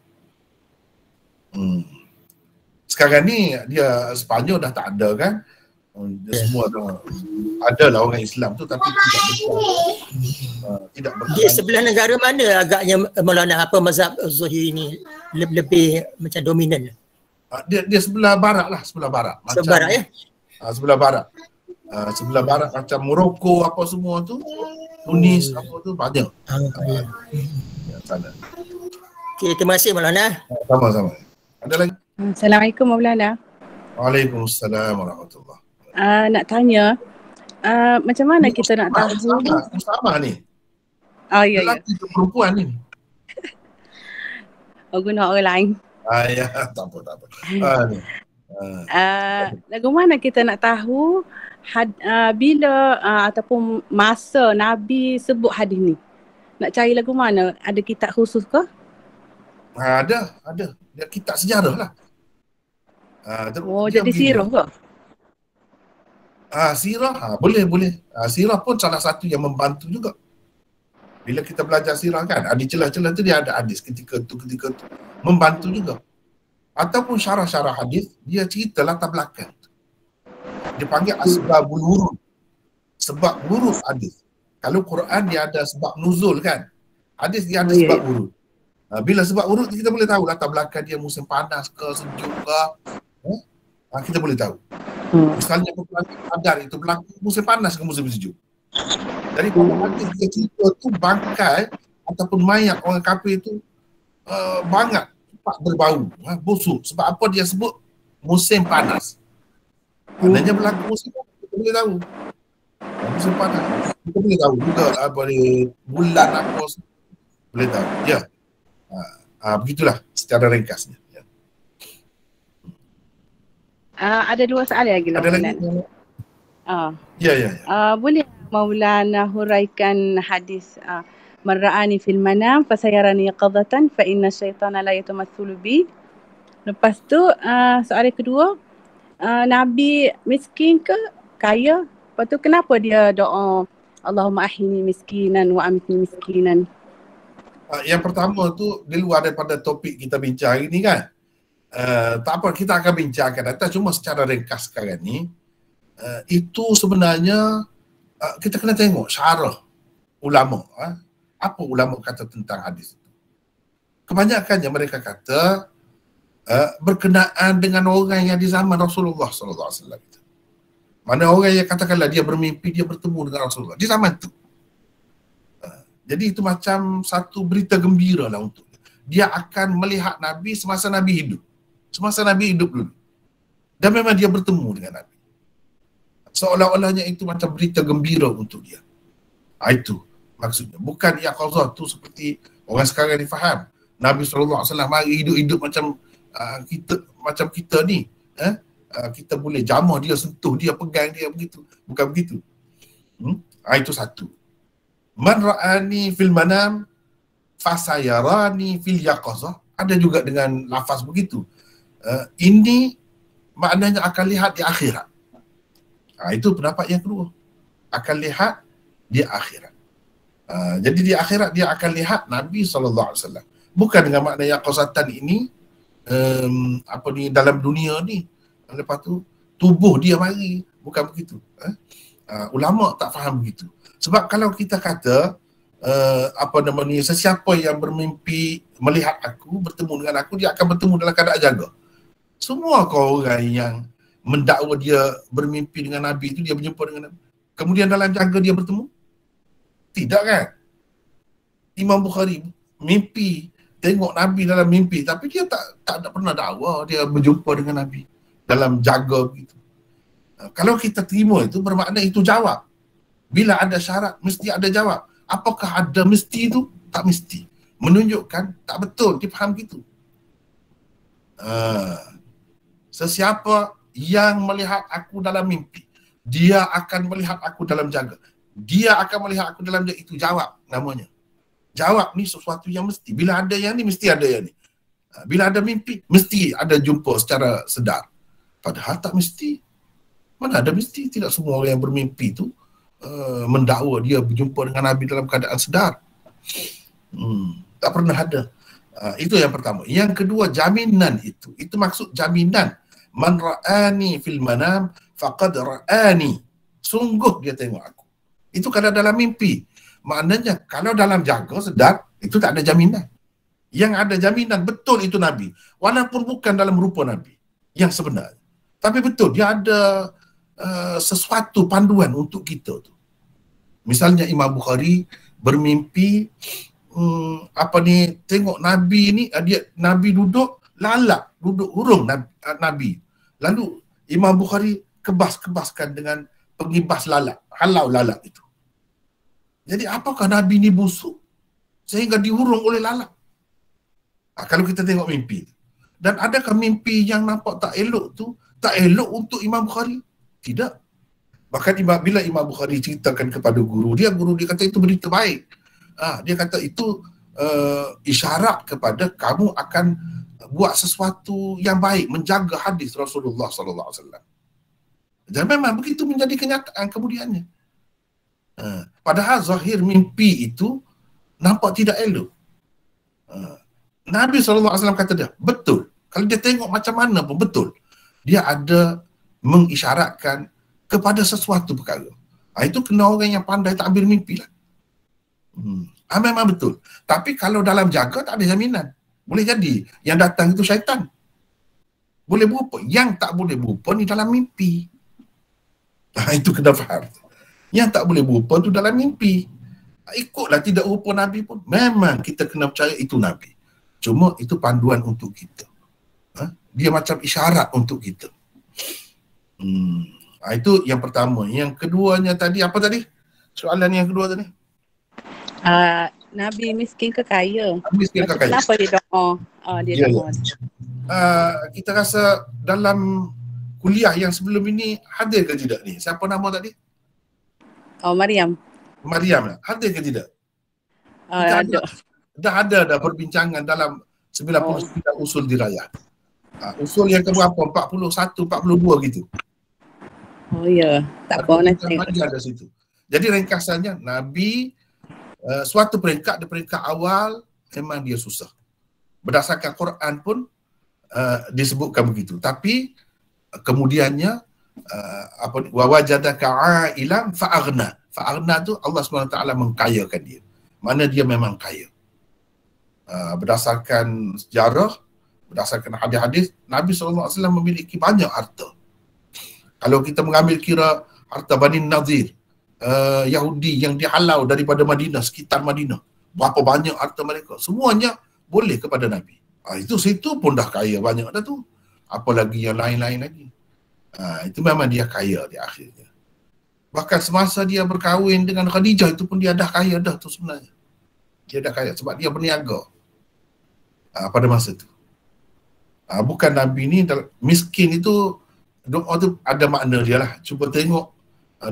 Sekarang ni dia Sepanyol dah tak ada kan. Semua ada lah orang Islam tu tapi tidak
di sebelah negara mana agaknya Maulana apa mazhab Zahiri ni lebih macam dominan?
Dia sebelah barat lah, sebelah barat.
Macam, sebelah barat ya?
Sebelah barat. Sebelah barat macam Morocco apa semua tu, Tunis apa tu banyak. Sana.
Okey, terima kasih Maulana.
Sama-sama. Ada lagi?
Assalamualaikum Maulana.
Waalaikumsalam warahmatullahi.
Nak tanya, macam mana kita nak tahu?
Sama ni.
Ya.
Lelaki tu perempuan ni.
Guna orang lain.
Ya, tak apa.
Lagu mana kita nak tahu bila ataupun masa Nabi sebut hadis ni? Nak cari lagu mana? Ada kitab khusus ke?
Ada. Dia kitab sejarah lah.
Jadi sirah ke?
Sirah, boleh. Sirah pun salah satu yang membantu juga. Bila kita belajar sirah kan, di celah-celah tu dia ada hadis ketika tu. Membantu juga. Ataupun syarah-syarah hadis, dia cerita latar belakang. Dia panggil asbabul wurud. Sebab wurud hadis. Kalau Quran dia ada sebab nuzul kan. Hadis dia ada sebab wurud. Bila sebab wurud kita boleh tahu latar belakang dia musim panas ke, sejuk ke. Kita boleh tahu. Misalnya peperangan Badar itu berlaku musim panas ke musim sejuk. Jadi pada hadis dia cerita tu bangkai ataupun mayat orang kafir itu banyak cepat berbau, busuk. Sebab apa dia sebut musim panas. Maknanya berlaku musim panas, kita boleh tahu. Musim panas, kita boleh tahu juga apa ni, bulan apa, boleh tahu. Ya. Begitulah secara ringkasnya.
Ada dua soalan lagi.
Ada lagi? Ya.
Boleh Maulana huraikan hadis man ra'ani fil manam fasayarani qadhatan fa inna syaitana la yatamathulu bi. Lepas tu soalan kedua, Nabi miskin ke kaya? Lepas tu kenapa dia doa Allahumma ahini miskinan wa amitni miskinan?
Yang pertama tu di luar daripada topik kita bincang hari ni kan. Tak apa, kita akan bincangkan data, cuma secara ringkas sekarang ni itu sebenarnya kita kena tengok syarah ulama. Apa ulama kata tentang hadis itu? Kebanyakannya mereka kata berkenaan dengan orang yang di zaman Rasulullah SAW. Mana orang yang katakanlah dia bermimpi dia bertemu dengan Rasulullah di zaman itu. Jadi itu macam satu berita gembira lah untuk dia akan melihat Nabi semasa Nabi hidup. Semasa Nabi hidup dulu. Dan memang dia bertemu dengan Nabi. Seolah-olahnya itu macam berita gembira untuk dia. Itu maksudnya. Bukan yaqazah tu seperti orang sekarang ni faham. Nabi SAW mari hidup-hidup macam kita ni. Kita boleh jamah dia, sentuh dia, pegang dia begitu. Bukan begitu. Itu satu. Man ra'ani fil manam fasayarani fil yaqazah. Ada juga dengan lafaz begitu. Ini maknanya akan lihat di akhirat. Itu pendapat yang kedua. Akan lihat di akhirat. Jadi di akhirat dia akan lihat Nabi SAW. Bukan dengan makna yaqazatan ini dalam dunia ni. Lepas tu tubuh dia mari. Bukan begitu. Ulama tak faham begitu. Sebab kalau kita kata sesiapa yang bermimpi melihat aku, bertemu dengan aku, dia akan bertemu dalam keadaan jaga. Semua kau orang yang mendakwa dia bermimpi dengan Nabi itu, dia berjumpa dengan Nabi, kemudian dalam jaga dia bertemu? Tidak kan? Imam Bukhari mimpi tengok Nabi dalam mimpi, tapi dia tak ada pernah dakwa dia berjumpa dengan Nabi dalam jaga begitu. Kalau kita terima itu, bermakna itu jawab. Bila ada syarat, mesti ada jawab. Apakah ada mesti itu? Tak mesti. Menunjukkan tak betul, dia faham gitu. Sesiapa yang melihat aku dalam mimpi, dia akan melihat aku dalam jaga. Dia akan melihat aku dalam jaga, itu jawab namanya. Jawab ni sesuatu yang mesti. Bila ada yang ni, mesti ada yang ni. Bila ada mimpi, mesti ada jumpa secara sedar. Padahal tak mesti. Mana ada mesti? Tidak semua orang yang bermimpi itu mendakwa dia berjumpa dengan Nabi dalam keadaan sedar. Tak pernah ada. Itu yang pertama. Yang kedua, jaminan itu. Itu maksud jaminan. Man ra'ani fil manam faqad ra'ani. Sungguh dia tengok aku. Itu kalau dalam mimpi. Maknanya kalau dalam jaga sedar, itu tak ada jaminan. Yang ada jaminan betul itu Nabi. Walaupun bukan dalam rupa Nabi yang sebenar. Tapi betul dia ada sesuatu panduan untuk kita tu. Misalnya Imam Bukhari bermimpi tengok Nabi ni, Nabi duduk lalak, duduk hurung Nabi. Lalu Imam Bukhari kebas-kebaskan dengan pengibas lalak, halau lalak itu. Jadi apakah Nabi ni busuk sehingga dihurung oleh lalak? Kalau kita tengok mimpi. Dan adakah mimpi yang nampak tak elok tu tak elok untuk Imam Bukhari? Tidak. Bahkan bila Imam Bukhari ceritakan kepada guru dia kata itu berita baik. Dia kata itu isyarat kepada kamu akan buat sesuatu yang baik, menjaga hadis Rasulullah sallallahu alaihi wasallam. Dan memang begitu menjadi kenyataan kemudiannya. Padahal zahir mimpi itu nampak tidak elok. Nabi sallallahu alaihi wasallam kata dia, betul. Kalau dia tengok macam mana pun betul. Dia ada mengisyaratkan kepada sesuatu perkara. Itu kena orang yang pandai takbir mimpi lah. Memang betul. Tapi kalau dalam jaga tak ada jaminan. Boleh jadi yang datang itu syaitan. Boleh berupa. Yang tak boleh berupa ni dalam mimpi. Itu kena faham. Yang tak boleh berupa tu dalam mimpi. Ikutlah tidak rupa Nabi pun. Memang kita kena percaya itu Nabi. Cuma itu panduan untuk kita. Dia macam isyarat untuk kita. Itu yang pertama. Yang keduanya tadi, apa tadi? Soalan yang kedua tadi.
Nabi miskin ke kaya?
Miskin ke kaya.
Kenapa dia doa? Dia doa.
Kita rasa dalam kuliah yang sebelum ini hadir ke tidak ni? Siapa nama tadi?
Maryam.
Maryam, hadir ke tidak?
Ada.
Dah perbincangan dalam 99 usul dirayah. Usul yang keberapa? 41, 42 gitu.
Oh ya, tak apa nak tengok.
Ada situ. Jadi ringkasannya, Nabi suatu peringkat, di peringkat awal memang dia susah. Berdasarkan Quran pun disebutkan begitu. Tapi kemudiannya wa wajadaka ailan fa'aghna. Fa'aghna tu Allah SWT mengkayakan dia. Mana dia memang kaya. Berdasarkan sejarah, berdasarkan hadis-hadis, Nabi SAW memiliki banyak harta. Kalau kita mengambil kira harta Bani Nadir, Yahudi yang dihalau daripada Madinah, sekitar Madinah, berapa banyak harta mereka, semuanya boleh kepada Nabi. Itu situ pun dah kaya banyak dah tu. Apalagi yang lain-lain lagi. Itu memang dia kaya di akhirnya. Bahkan semasa dia berkahwin dengan Khadijah itu pun dia dah kaya dah tu sebenarnya. Dia dah kaya sebab dia berniaga pada masa tu. Bukan Nabi ni miskin itu, doa tu ada makna dia lah. Cuba tengok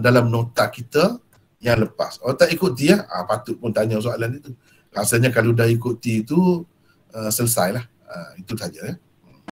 dalam nota kita yang lepas. Kalau tak ikuti patut pun tanya soalan itu. Rasanya kalau dah ikuti itu selesailah. Itu saja ya.